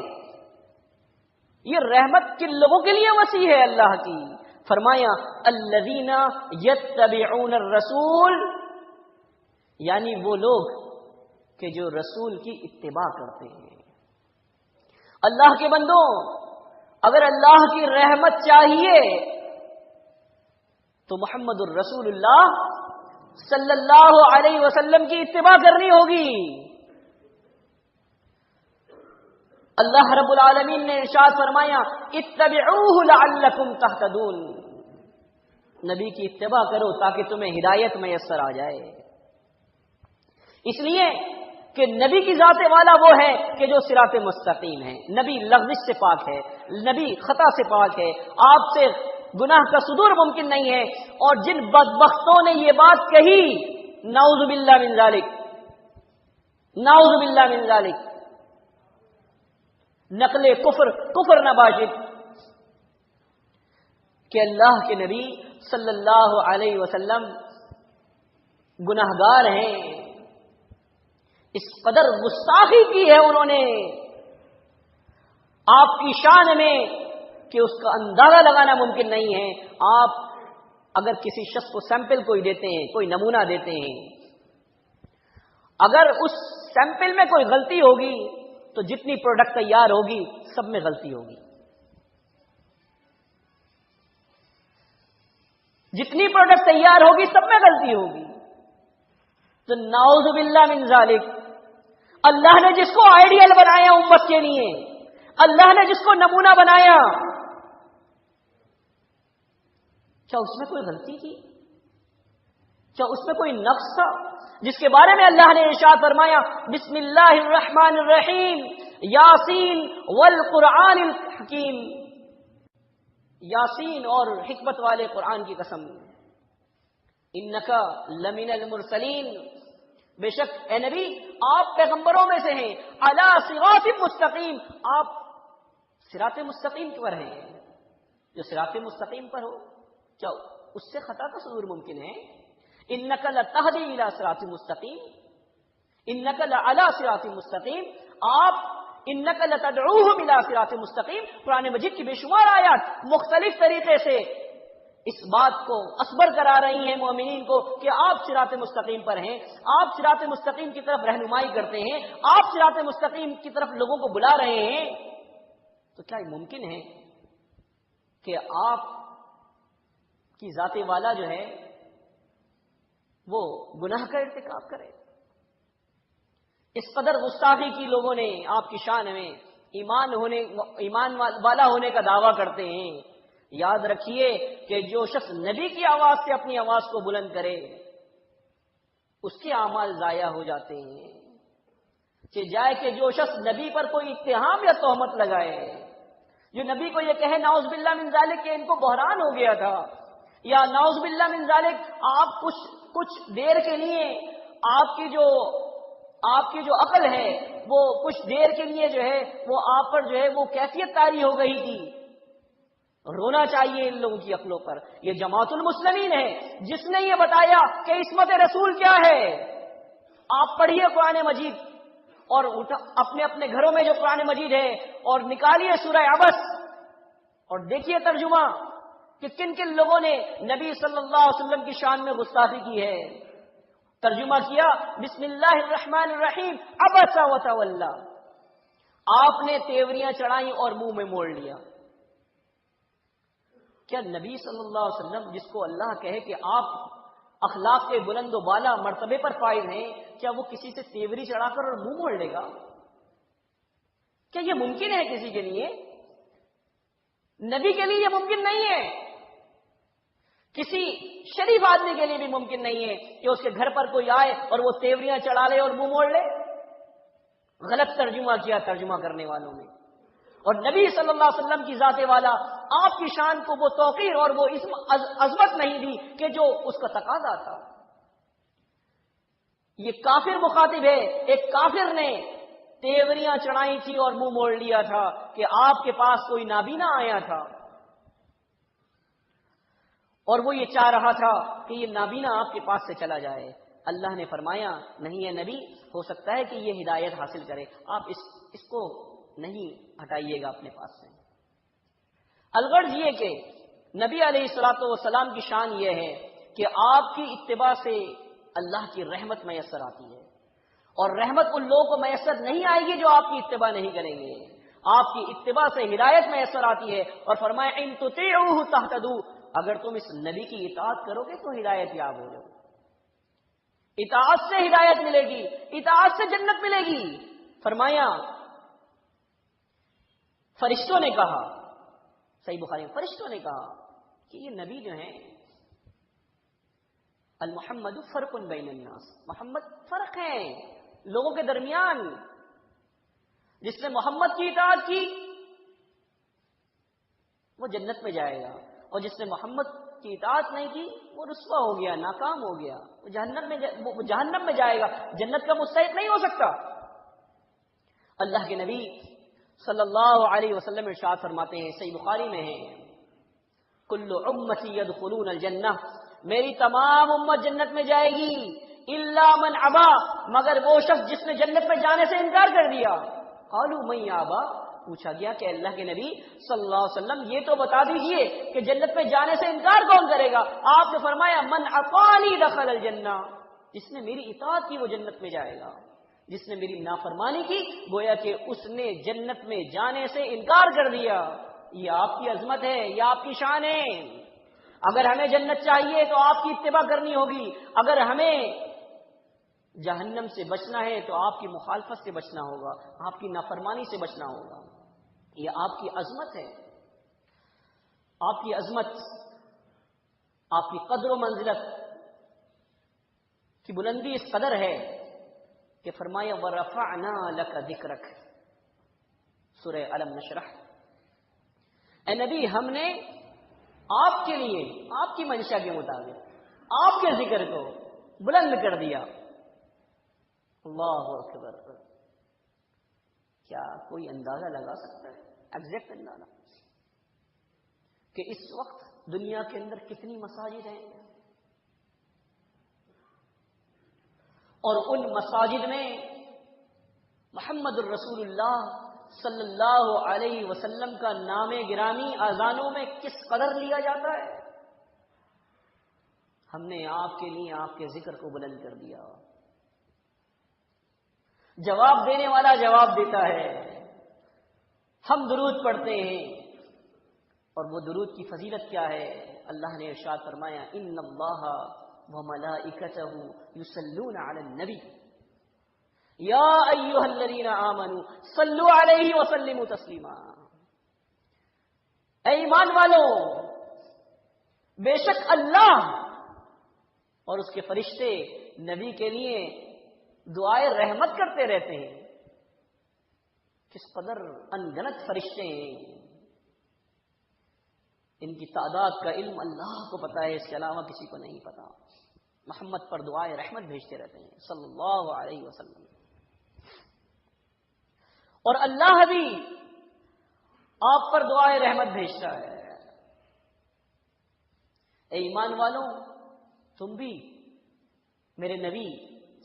یہ رحمت کن لوگوں کے لیے وسیع ہے اللہ کی. فرمایا الذین یتبعون الرسول، یعنی وہ لوگ کہ جو رسول کی اتباع کرتے ہیں. اللہ کے بندوں، اگر اللہ کی رحمت چاہیے تو محمد الرسول اللہ صلی اللہ علیہ وسلم کی اتباع کرنی ہوگی. اللہ رب العالمین نے ارشاد فرمایا اتبعوہ لعلکم تہتدون. نبی کی اتباع کرو تاکہ تمہیں ہدایت میسر آ جائے. اس لیے کہ نبی کی ذات والا وہ ہے کہ جو صراط مستقیم ہے. نبی لغزش سے پاک ہے، نبی خطا سے پاک ہے، آپ سے گناہ کا صدور ممکن نہیں ہے. اور جن بدبختوں نے یہ بات کہی، نعوذ باللہ من ذالک، نعوذ باللہ من ذالک، نقل کفر نباشد، کہ اللہ کے نبی صلی اللہ علیہ وسلم گناہگار ہیں، اس قدر گستاخی کی ہے انہوں نے آپ کی شان میں کہ اس کا اندازہ لگانا ممکن نہیں ہے. آپ اگر کسی شخص کو سیمپل کوئی دیتے ہیں، کوئی نمونہ دیتے ہیں، اگر اس سیمپل میں کوئی غلطی ہوگی تو جتنی پروڈکٹ تیار ہوگی سب میں غلطی ہوگی. جتنی پروڈکٹ تیار ہوگی سب میں غلطی ہوگی. تو نعوذ باللہ من ذالک، اللہ نے جس کو آئیڈیل بنایا امت کے لیے، اللہ نے جس کو نمونہ بنایا، کیا اس میں کوئی غلطی تھی؟ کیا اس میں کوئی نقص تھا جس کے بارے میں اللہ نے ارشاد فرمایا بسم اللہ الرحمن الرحیم یاسین والقرآن الحکیم. یاسین اور حکمت والے قرآن کی قسم، انک لمن المرسلین، بے شک اے نبی آپ پیغمبروں میں سے ہیں، علی صراط مستقیم، آپ صراط مستقیم پر ہیں. جو صراط مستقیم پر ہو کیا اس سے خطا کا صدور ممکن ہے؟ انک لتہدی الی صراط مستقیم، انک لعلی صراط مستقیم، آپ انک لتدعوہم الی صراط مستقیم. قرآن مجید کی بے شمار آیات مختلف طریقے سے اس بات کو اصبر کرا رہی ہیں مومنین کو کہ آپ صراط مستقیم پر ہیں، آپ صراط مستقیم کی طرف رہنمائی کرتے ہیں، آپ صراط مستقیم کی طرف لوگوں کو بلا رہے ہیں. تو کیا یہ ممکن ہے کہ آپ کی ذات والا جو ہے وہ گناہ کا ارتکاب کرے؟ اس قدر گستاخی کی لوگوں نے آپ کی شان میں ایمان والا ہونے کا دعویٰ کرتے ہیں. یاد رکھیے کہ جو شخص نبی کی آواز سے اپنی آواز کو بلند کرے اس کے اعمال ضائع ہو جاتے ہیں. جائے کہ جو شخص نبی پر کوئی اتہام یا تہمت لگائے، جو نبی کو یہ کہے نعوذ باللہ من ذالک کہ ان کو بحران ہو گیا تھا، یا نعوذ باللہ من ذالک آپ کچھ دیر کے لیے آپ کی جو عقل ہے وہ کچھ دیر کے لیے جو ہے وہ آپ پر جو ہے وہ کیفیت طاری ہو گئی تھی. رونا چاہیے ان لوگوں کی عقلوں پر. یہ جماعت المسلمین ہے جس نے یہ بتایا کہ عصمت رسول کیا ہے. آپ پڑھیے قرآن مجید اور اپنے اپنے گھروں میں جو قرآن مجید ہے اور نکالیے سورہ عبس اور دیکھیے ترجمہ کہ کن کن لوگوں نے نبی صلی اللہ علیہ وسلم کی شان میں گستاخی کی ہے. ترجمہ کیا بسم اللہ الرحمن الرحیم عبس وتولی. آپ نے تیوریاں چڑھائیں اور منہ میں موڑ لیا. کیا نبی صلی اللہ علیہ وسلم جس کو اللہ کہے کہ آپ اخلاق کے بلند و بالا مرتبے پر فائز ہیں، کیا وہ کسی سے تیوری چڑھا کر اور منہ موڑ لے گا؟ کیا یہ ممکن ہے کسی کے لیے؟ نبی کے لیے یہ ممکن نہیں ہے. کسی شریف آدمی کے لیے بھی ممکن نہیں ہے کہ اس کے گھر پر کوئی آئے اور وہ تیوریاں چڑھا لے اور منہ موڑ لے. غلط ترجمہ کیا ترجمہ کرنے والوں نے. اور نبی صلی اللہ علیہ وسلم کی ذات والا آپ کی شان کو وہ توقیر اور وہ عظمت نہیں دی کہ جو اس کا تقاضا تھا. یہ کافر مخاطب ہے. ایک کافر نے تیوریاں چڑھائی تھی اور منہ موڑ لیا تھا کہ آپ کے پاس کوئی نابینا آیا تھا اور وہ یہ چاہ رہا تھا کہ یہ نابینا آپ کے پاس سے چلا جائے. اللہ نے فرمایا نہیں ہے نبی، ہو سکتا ہے کہ یہ ہدایت حاصل کرے، آپ اس کو نہیں ہٹائیے گا اپنے پاس سے. الغرض یہ کہ نبی علیہ الصلوۃ والسلام کی شان یہ ہے کہ آپ کی اتباع سے اللہ کی رحمت میسر آتی ہے، اور رحمت ان لوگوں کو میسر نہیں آئے گی جو آپ کی اتباع نہیں کریں گے. آپ کی اتباع سے ہدایت میسر آتی ہے. اور فرمایا ان تطیعوہ تہتدوا، اگر تم اس نبی کی اطاعت کرو گے تو ہدایت یاب ہو جاؤ. اطاعت سے ہدایت ملے گی، اطاعت سے جنت ملے گی. فرمایا فرشتوں نے کہا، صحیح بخاری میں فرشتوں نے کہا کہ یہ نبی جو ہیں المحمد فرق بین الناس، محمد فرق ہے لوگوں کے درمیان. جس نے محمد کی اطاعت کی وہ جنت میں جائے گا، اور جس نے محمد کی اطاعت نہیں کی وہ رسوا ہو گیا، ناکام ہو گیا، وہ جہنم میں جائے گا، جنت کا مستحق نہیں ہو سکتا. اللہ کے نبی صلی اللہ علیہ وسلم ارشاد فرماتے ہیں، صحیح بخاری میں ہے، کل امتی یدخلون الجنہ، میری تمام امت جنت میں جائے گی، الا من ابا، مگر وہ شخص جس نے جنت میں جانے سے انکار کر دیا. قالوا من یابا، پوچھا گیا کہ اللہ کے نبی صلی اللہ علیہ وسلم یہ تو بتا دیجئے کہ جنت میں جانے سے انکار کون کرے گا؟ آپ نے فرمایا من اطاعنی دخل الجنہ، جس نے میری اطاعت کی وہ جنت میں جائے گا، جس نے میری نافرمانی کی گویا کہ اس نے جنت میں جانے سے انکار کر دیا. یہ آپ کی عظمت ہے، یہ آپ کی شان ہے. اگر ہمیں جنت چاہیے تو آپ کی اتباع کرنی ہوگی، اگر ہمیں جہنم سے بچنا ہے تو آپ کی مخالفت سے بچنا ہوگا، آپ کی نافرمانی سے بچنا ہوگا. یہ آپ کی عظمت ہے. آپ کی عظمت، آپ کی قدر و منزلت کی بلندی اس قدر ہے کہ فرمایا وَرَفَعْنَا لَكَ ذِكْرَكَ، سورہ الم نشرح. اے نبی ہم نے آپ کے لیے آپ کی منشا کے مطابق آپ کے ذکر کو بلند کر دیا. اللہ اکبر. کیا کوئی اندازہ لگا سکتا ہے، ایگزیکٹ اندازہ، کہ اس وقت دنیا کے اندر کتنی مساجد ہیں، اور ان مساجد میں محمد الرسول اللہ صلی اللہ علیہ وسلم کا نام گرامی اذانوں میں کس قدر لیا جاتا ہے؟ ہم نے آپ کے لیے آپ کے ذکر کو بلند کر دیا. جواب دینے والا جواب دیتا ہے. ہم درود پڑھتے ہیں، اور وہ درود کی فضیلت کیا ہے؟ اللہ نے ارشاد فرمایا ان اللہ وملائکتہ یصلون علی النبی یا ایھا الذین آمنوا صلوا علیہ وسلموا تسلیما. اے ایمان والو، بے شک اللہ اور اس کے فرشتے نبی کے لیے دعائے رحمت کرتے رہتے ہیں. کس قدر انگنت فرشتے ہیں، ان کی تعداد کا علم اللہ کو پتا ہے، اس کے علاوہ کسی کو نہیں پتا. محمد پر دعائے رحمت بھیجتے رہتے ہیں صلی اللہ علیہ وسلم. اور اللہ بھی آپ پر دعائے رحمت بھیجتا ہے. اے ایمان والوں، تم بھی میرے نبی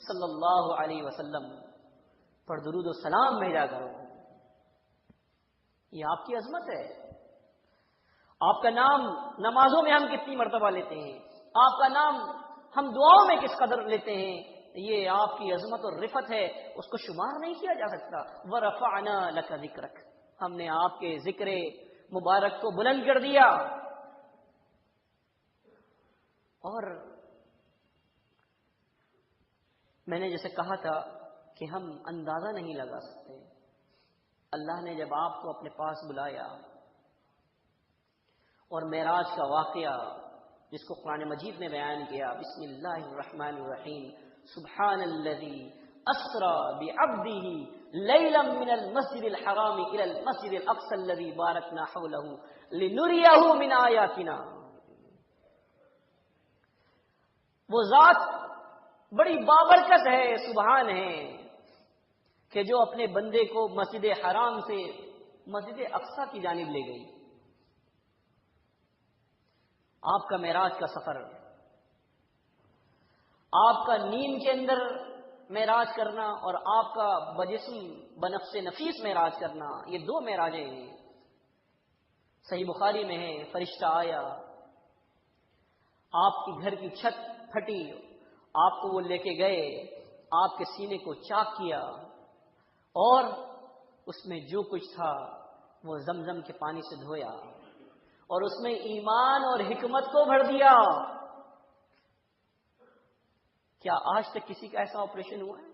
صلی اللہ علیہ وسلم پر درود و سلام بھیجا کرو. یہ آپ کی عظمت ہے. آپ کا نام نمازوں میں ہم کتنی مرتبہ لیتے ہیں، آپ کا نام ہم دعاؤں میں کس قدر لیتے ہیں، یہ آپ کی عظمت اور رفت ہے، اس کو شمار نہیں کیا جا سکتا۔ وَرَفَعْنَا لَكَ ذِكْرَكَ، ہم نے آپ کے ذکر مبارک کو بلند کر دیا۔ اور میں نے جیسے کہا تھا کہ ہم اندازہ نہیں لگا سکتے، اللہ نے جب آپ کو اپنے پاس بلایا اور معراج کا واقعہ جس کو قرآن مجید نے بیان کیا، بسم اللہ الرحمن الرحیم، سبحان الذی اسری بعبدہ لیلا من المسجد الحرام الى المسجد الاقصى الذی بارکنا حولہ لنریہ من آیاتنا۔ وہ ذات بڑی بابرکت ہے، سبحان ہے، کہ جو اپنے بندے کو مسجد حرام سے مسجد اقصی کی جانب لے گئی۔ آپ کا معراج کا سفر، آپ کا نیند کے اندر معراج کرنا اور آپ کا بجسم بنفس نفیس معراج کرنا، یہ دو معراجیں ہیں۔ صحیح بخاری میں ہے، فرشتہ آیا، آپ کی گھر کی چھت پھٹی، آپ کو وہ لے کے گئے، آپ کے سینے کو چاک کیا اور اس میں جو کچھ تھا وہ زمزم کے پانی سے دھویا اور اس میں ایمان اور حکمت کو بھر دیا۔ کیا آج تک کسی کا ایسا آپریشن ہوا ہے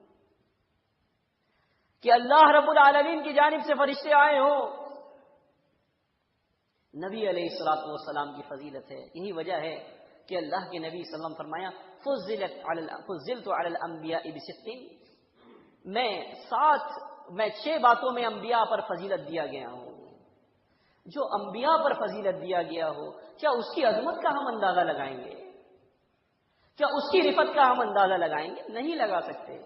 کہ اللہ رب العالمین کی جانب سے فرشتے آئے ہوں؟ نبی علیہ الصلوۃ والسلام کی فضیلت ہے، یہی وجہ ہے کہ اللہ کے نبی صلی اللہ علیہ وسلم فرمایا فضلت علی الانبیاء بست، میں 6 باتوں میں انبیاء پر فضیلت دیا گیا ہوں۔ جو انبیاء پر فضیلت دیا گیا ہو، کیا اس کی عظمت کا ہم اندازہ لگائیں گے؟ کیا اس کی رفت کا ہم اندازہ لگائیں گے؟ نہیں لگا سکتے۔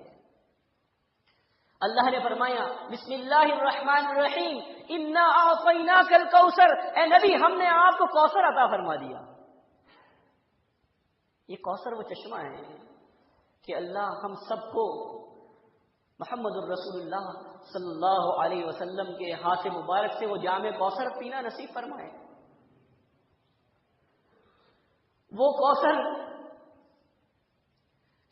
اللہ نے فرمایا بسم اللہ الرحمن الرحیم، انا اعطیناک الکوثر، اے نبی ہم نے آپ کو کوثر عطا فرما دیا۔ یہ کوثر وہ چشمہ ہے کہ اللہ ہم سب کو محمد الرسول اللہ صلی اللہ علیہ وسلم کے ہاتھ مبارک سے وہ جام کوثر پینا نصیب فرمائے۔ وہ کوثر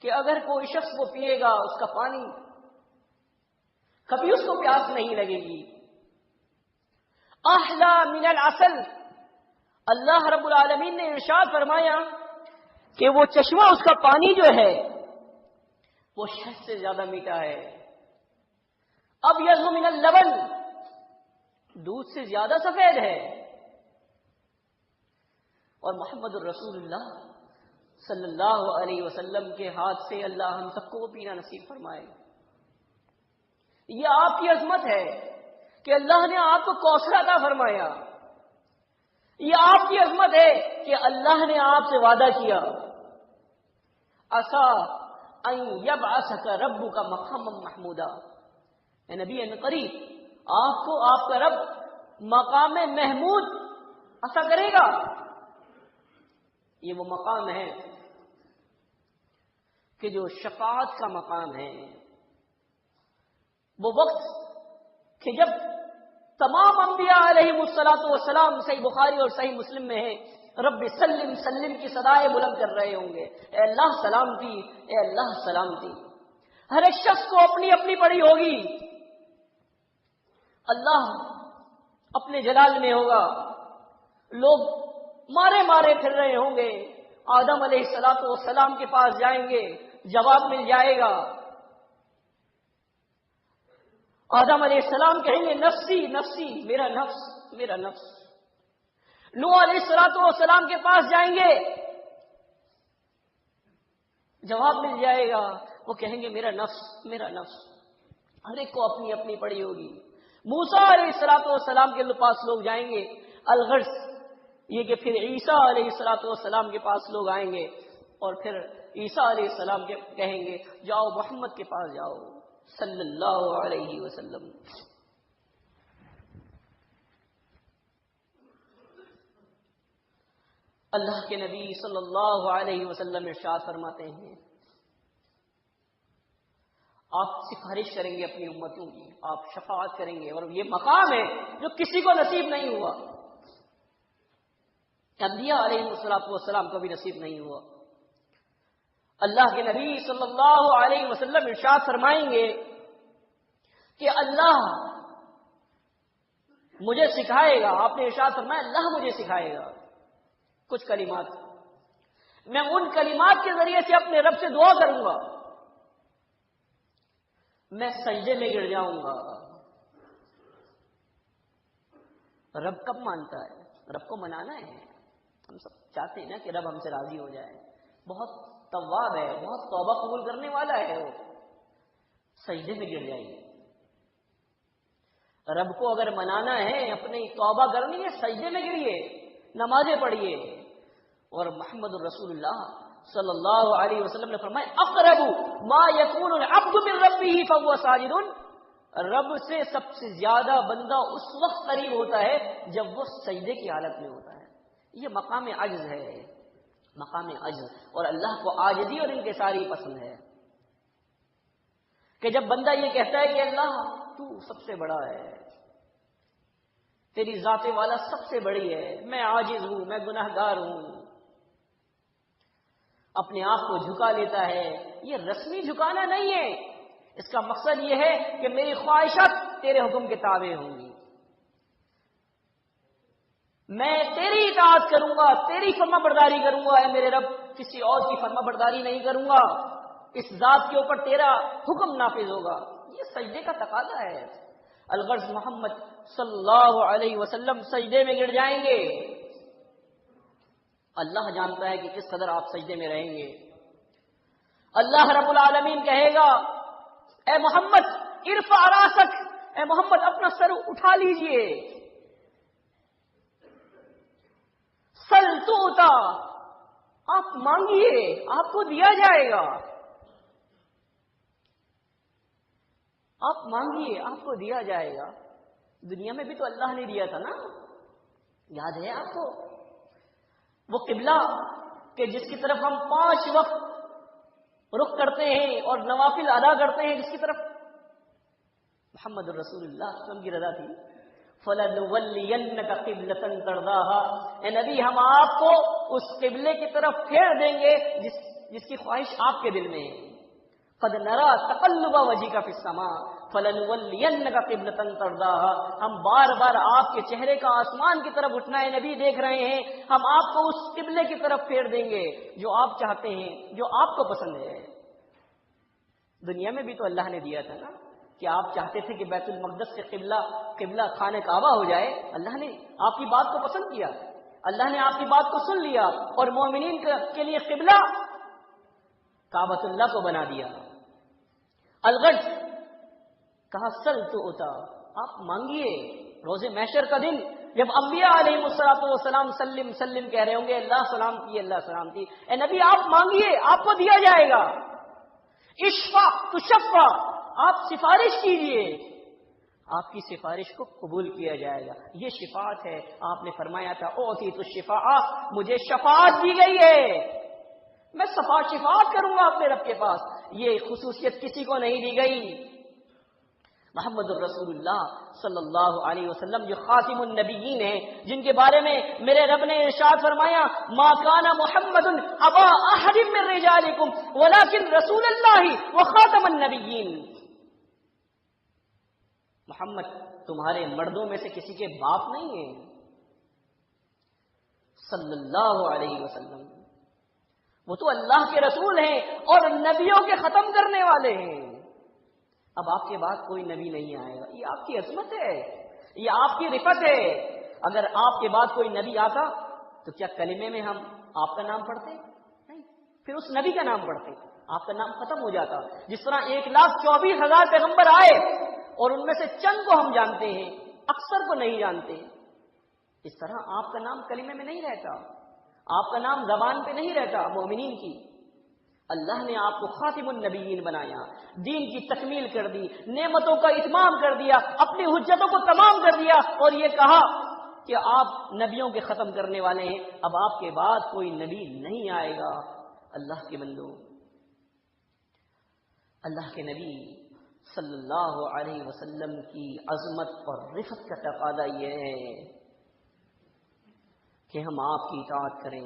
کہ اگر کوئی شخص وہ پیے گا، اس کا پانی کبھی اس کو پیاس نہیں لگے گی۔ احلا من العسل، اللہ رب العالمین نے ارشاد فرمایا کہ وہ چشمہ، اس کا پانی جو ہے وہ شہد سے زیادہ میٹھا ہے۔ ابیض من اللبن، دودھ سے زیادہ سفید ہے۔ اور محمد الرسول اللہ صلی اللہ علیہ وسلم کے ہاتھ سے اللہ ہم سب کو پینا نصیب فرمائے۔ یہ آپ کی عظمت ہے کہ اللہ نے آپ کو کوثر عطا فرمایا۔ یہ آپ کی عظمت ہے کہ اللہ نے آپ سے وعدہ کیا عسیٰ ان یبعثک ربک مقاما محمودا، اے نبی ان قریب آپ کو آپ کا رب مقام محمود عطا کرے گا۔ یہ وہ مقام ہے کہ جو شفاعت کا مقام ہے، وہ وقت کہ جب تمام انبیاء علیہم الصلوۃ والسلام، صحیح بخاری اور صحیح مسلم میں ہے، رب سلم سلم کی صدائیں بلند کر رہے ہوں گے، اے اللہ سلامتی، اے اللہ سلامتی۔ ہر ایک شخص کو اپنی اپنی پڑی ہوگی، اللہ اپنے جلال میں ہوگا، لوگ مارے مارے پھر رہے ہوں گے، آدم علیہ الصلوۃ والسلام کے پاس جائیں گے، جواب مل جائے گا۔ آدم علیہ السلام کہیں گے نفسی نفسی، میرا نفس میرا نفس۔ نوح علیہ الصلوۃ والسلام کے پاس جائیں گے، جواب مل جائے گا، وہ کہیں گے میرا نفس میرا نفس۔ ہر ایک کو اپنی اپنی پڑی ہوگی۔ موسیٰ علیہ الصلوۃ والسلام کے پاس لوگ جائیں گے، الغرض یہ کہ پھر عیسیٰ علیہ الصلوۃ والسلام کے پاس لوگ آئیں گے اور پھر عیسیٰ علیہ السلام کے کہیں گے جاؤ محمد کے پاس جاؤ صلی اللہ علیہ وسلم۔ اللہ کے نبی صلی اللہ علیہ وسلم ارشاد فرماتے ہیں آپ سفارش کریں گے اپنی امتوں کی، آپ شفاعت کریں گے، اور یہ مقام ہے جو کسی کو نصیب نہیں ہوا۔ انبیاء علیہ السلام کو بھی نصیب نہیں ہوا۔ اللہ کے نبی صلی اللہ علیہ وسلم ارشاد فرمائیں گے کہ اللہ مجھے سکھائے گا، آپ نے ارشاد فرمایا اللہ مجھے سکھائے گا کچھ کلمات، میں ان کلمات کے ذریعے سے اپنے رب سے دعا کروں گا، میں سجدے میں گر جاؤں گا۔ رب کب مانتا ہے؟ رب کو منانا ہے، ہم سب چاہتے ہیں نا کہ رب ہم سے راضی ہو جائے، بہت تواب ہے، بہت توبہ قبول کرنے والا ہے، وہ سجدے میں گر جائیے۔ رب کو اگر منانا ہے، اپنی توبہ کرنی ہے، سجدے میں گریے، نمازیں پڑھیے۔ اور محمد الرسول اللہ صلی اللہ علیہ وسلم نے فرمایا اقرب ما یکون العبد من ربہ فهو ساجد، رب سے سب سے زیادہ بندہ اس وقت قریب ہوتا ہے جب وہ سجدے کی حالت میں ہوتا ہے۔ یہ مقام عجز ہے، مقام عجز، اور اللہ کو عاجزی اور انکساری پسند ہے کہ جب بندہ یہ کہتا ہے کہ اللہ تو سب سے بڑا ہے، تیری ذات والا سب سے بڑی ہے، میں عاجز ہوں، میں گناہگار ہوں، اپنے آپ کو جھکا لیتا ہے۔ یہ رسمی جھکانا نہیں ہے، اس کا مقصد یہ ہے کہ میری خواہشات تیرے حکم کے تابع ہوں گی، میں تیری اطاعت کروں گا، تیری فرما برداری کروں گا، اے میرے رب، کسی اور کی فرما برداری نہیں کروں گا، اس ذات کے اوپر تیرا حکم نافذ ہوگا۔ یہ سجدے کا تقاضا ہے۔ الغرض محمد صلی اللہ علیہ وسلم سجدے میں گر جائیں گے، اللہ جانتا ہے کہ کس قدر آپ سجدے میں رہیں گے۔ اللہ رب العالمین کہے گا اے محمد ارفع راسک، اے محمد اپنا سر اٹھا لیجئے، سل توتا، آپ مانگیے آپ کو دیا جائے گا، آپ مانگیے آپ کو دیا جائے گا۔ دنیا میں بھی تو اللہ نے دیا تھا نا، یاد ہے آپ کو؟ وہ قبلہ کہ جس کی طرف ہم 5 وقت رخ کرتے ہیں اور نوافل ادا کرتے ہیں، جس کی طرف محمد الرسول اللہ صلی اللہ علیہ وسلم کی رضا تھی، فَلَنُوَلِّيَنَّكَ قِبْلَةً تَرْضَاهَا، اے نبی ہم آپ کو اس قبلے کی طرف پھیر دیں گے جس کی خواہش آپ کے دل میں ہے۔ قَدْ نَرَىٰ تَقَلُّبَ وَجْهِكَ فِي السَّمَاءِ فَلَنُوَلِّيَنَّكَ قِبْلَةً تَرْضَاهَا، ہم بار بار آپ کے چہرے کا آسمان کی طرف اٹھنا ہے نبی دیکھ رہے ہیں، ہم آپ کو اس قبلے کی طرف پھیر دیں گے جو آپ چاہتے ہیں، جو آپ کو پسند ہے۔ دنیا میں بھی تو اللہ نے دیا تھا نا، کہ آپ چاہتے تھے کہ بیت المقدس سے قبلہ خانہ کعبہ ہو جائے، اللہ نے آپ کی بات کو پسند کیا، اللہ نے آپ کی بات کو سن لیا اور مومنین کے لیے قبلہ کعبۃ اللہ کو بنا دیا۔ الغرض کہا سل تو ہوتا، آپ مانگیے۔ روز محشر کا دن جب انبیاء علیہ السلام سلم سلم کہہ رہے ہوں گے، اللہ سلام کی اللہ سلام کی، اے نبی آپ مانگیے آپ کو دیا جائے گا۔ اشفع تشفع، آپ سفارش کیجئے، آپ کی سفارش کو قبول کیا جائے گا۔ یہ شفاعت ہے، آپ نے فرمایا تھا اوتیت الشفاعہ، مجھے شفاعت دی گئی ہے، میں شفاعت کروں گا اپنے رب کے پاس۔ یہ خصوصیت کسی کو نہیں دی گئی۔ محمد الرسول اللہ صلی اللہ علیہ وسلم جو خاتم النبیین ہیں، جن کے بارے میں میرے رب نے ارشاد فرمایا ما کان محمد ابا احد من رجالکم ولکن رسول اللہ وخاتم النبیین، محمد تمہارے مردوں میں سے کسی کے باپ نہیں ہیں، صلی اللہ علیہ وسلم، وہ تو اللہ کے رسول ہیں اور نبیوں کے ختم کرنے والے ہیں۔ اب آپ کے بعد کوئی نبی نہیں آئے گا، یہ آپ کی عظمت ہے، یہ آپ کی رفت ہے۔ اگر آپ کے بعد کوئی نبی آتا تو کیا کلمے میں ہم آپ کا نام پڑھتے؟ نہیں، پھر اس نبی کا نام پڑھتے، آپ کا نام ختم ہو جاتا۔ جس طرح 1,24,000 پیغمبر آئے اور ان میں سے چند کو ہم جانتے ہیں، اکثر کو نہیں جانتے، اس طرح آپ کا نام کلمے میں نہیں رہتا، آپ کا نام زبان پہ نہیں رہتا مومنین کی۔ اللہ نے آپ کو خاتم النبیین بنایا، دین کی تکمیل کر دی، نعمتوں کا اتمام کر دیا، اپنی حجتوں کو تمام کر دیا، اور یہ کہا کہ آپ نبیوں کے ختم کرنے والے ہیں، اب آپ کے بعد کوئی نبی نہیں آئے گا۔ اللہ کے بندو، اللہ کے نبی صلی اللہ علیہ وسلم کی عظمت اور رفت کا تقاضا یہ ہے کہ ہم آپ کی اطاعت کریں،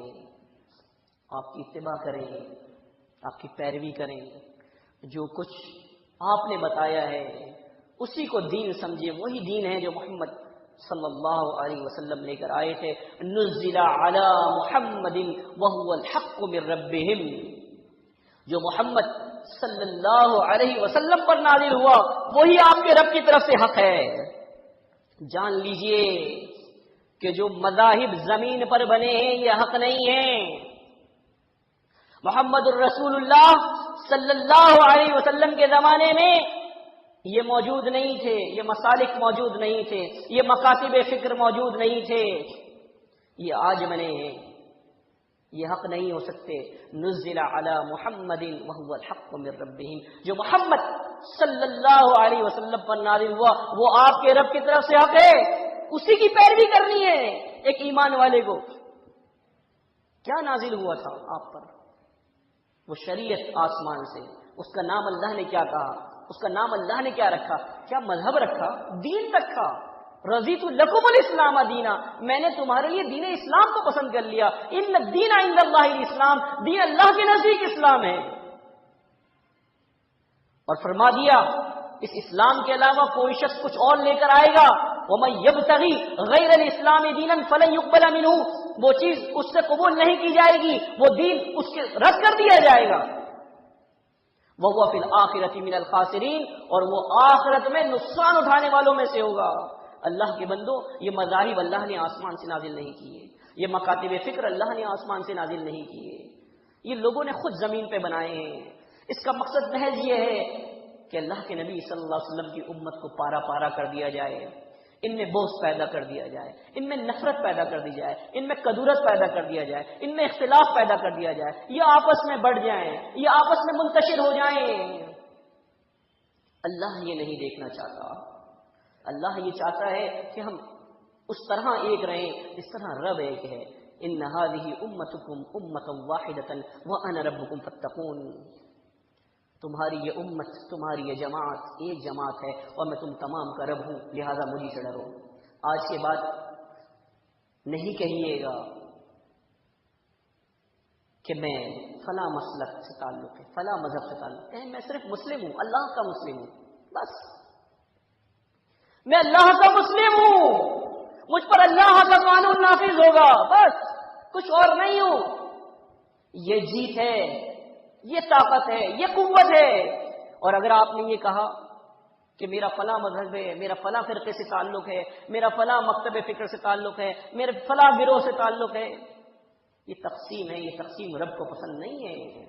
آپ کی اتباع کریں، آپ کی پیروی کریں، جو کچھ آپ نے بتایا ہے اسی کو دین سمجھے، وہی دین ہے جو محمد صلی اللہ علیہ وسلم لے کر آئے تھے۔ نزل علی محمد وهو الحق من ربهم، جو محمد صلی اللہ علیہ وسلم پر نازل ہوا وہی آپ کے رب کی طرف سے حق ہے۔ جان لیجئے کہ جو مذاہب زمین پر بنے ہیں یہ حق نہیں ہیں۔ محمد الرسول اللہ صلی اللہ علیہ وسلم کے زمانے میں یہ موجود نہیں تھے، یہ مسالک موجود نہیں تھے، یہ مکاتب فکر موجود نہیں تھے، یہ آج بنے ہیں، یہ حق نہیں ہو سکتے۔ نزل علی محمد وهو الحق من ربهم، جو محمد صلی اللہ علیہ وسلم پر نازل ہوا وہ آپ کے رب کی طرف سے حق ہے، اسی کی پیروی کرنی ہے۔ ایک ایمان والے کو کیا نازل ہوا تھا آپ پر؟ وہ شریعت آسمان سے، اس کا نام اللہ نے کیا کہا، اس کا نام اللہ نے کیا رکھا، کیا مذہب رکھا، دین رکھا۔ رضیت لکم الاسلام دینا، میں نے تمہارے لیے دین اسلام کو پسند کر لیا۔ ان الدین عند اللہ الاسلام، دین اللہ کے نزدیک اسلام ہے۔ اور فرما دیا اس اسلام کے علاوہ کوئی شخص کچھ اور لے کر آئے گا، وَمَن يَبْتَغِي غَيْرَ الْإِسْلَامِ دِينًا فَلَن يُقْبَلَ مِنْهُ، وہ چیز اس سے قبول نہیں کی جائے گی، وہ دین اس کے رد کر دیا جائے گا۔ وَهُوَ فِي الْآخِرَةِ مِنَ الْخَاسِرِينَ، اور وہ آخرت میں نقصان اٹھانے والوں میں سے ہوگا۔ اللہ کے بندو، یہ مذاہب اللہ نے آسمان سے نازل نہیں کیے، یہ مکاتب فکر اللہ نے آسمان سے نازل نہیں کیے، یہ لوگوں نے خود زمین پہ بنائے ہیں۔ اس کا مقصد محض یہ ہے کہ اللہ کے نبی صلی اللہ علیہ وسلم کی امت کو پارا پارا کر دیا جائے، ان میں بغض پیدا کر دیا جائے، ان میں نفرت پیدا کر دی جائے، ان میں کدورت پیدا کر دیا جائے، ان میں اختلاف پیدا کر دیا جائے، یہ آپس میں بڑھ جائیں، یہ آپس میں منتشر ہو جائیں۔ اللہ یہ نہیں دیکھنا چاہتا، اللہ یہ چاہتا ہے کہ ہم اس طرح ایک رہیں جس طرح رب ایک ہے۔ ان هذه امتکم امۃ واحدۃ وانا ربکم فاتقون، تمہاری یہ امت، تمہاری یہ جماعت ایک جماعت ہے اور میں تم تمام کا رب ہوں، لہذا مجھے سے ڈرو۔ آج کے بعد نہیں کہیے گا کہ میں فلاں مسلک سے تعلق ہے، فلاں مذہب سے تعلق ہے، میں صرف مسلم ہوں، اللہ کا مسلم ہوں، بس میں اللہ کا مسلم ہوں، مجھ پر اللہ کا قانون نافذ ہوگا، بس کچھ اور نہیں ہوں۔ یہ جیت ہے، یہ طاقت ہے، یہ قوت ہے۔ اور اگر آپ نے یہ کہا کہ میرا فلاں مذہب ہے، میرا فلاں فرقے سے تعلق ہے، میرا فلاں مکتب فکر سے تعلق ہے، میرے فلاں گروہ سے تعلق ہے، یہ تقسیم ہے، یہ تقسیم رب کو پسند نہیں ہے۔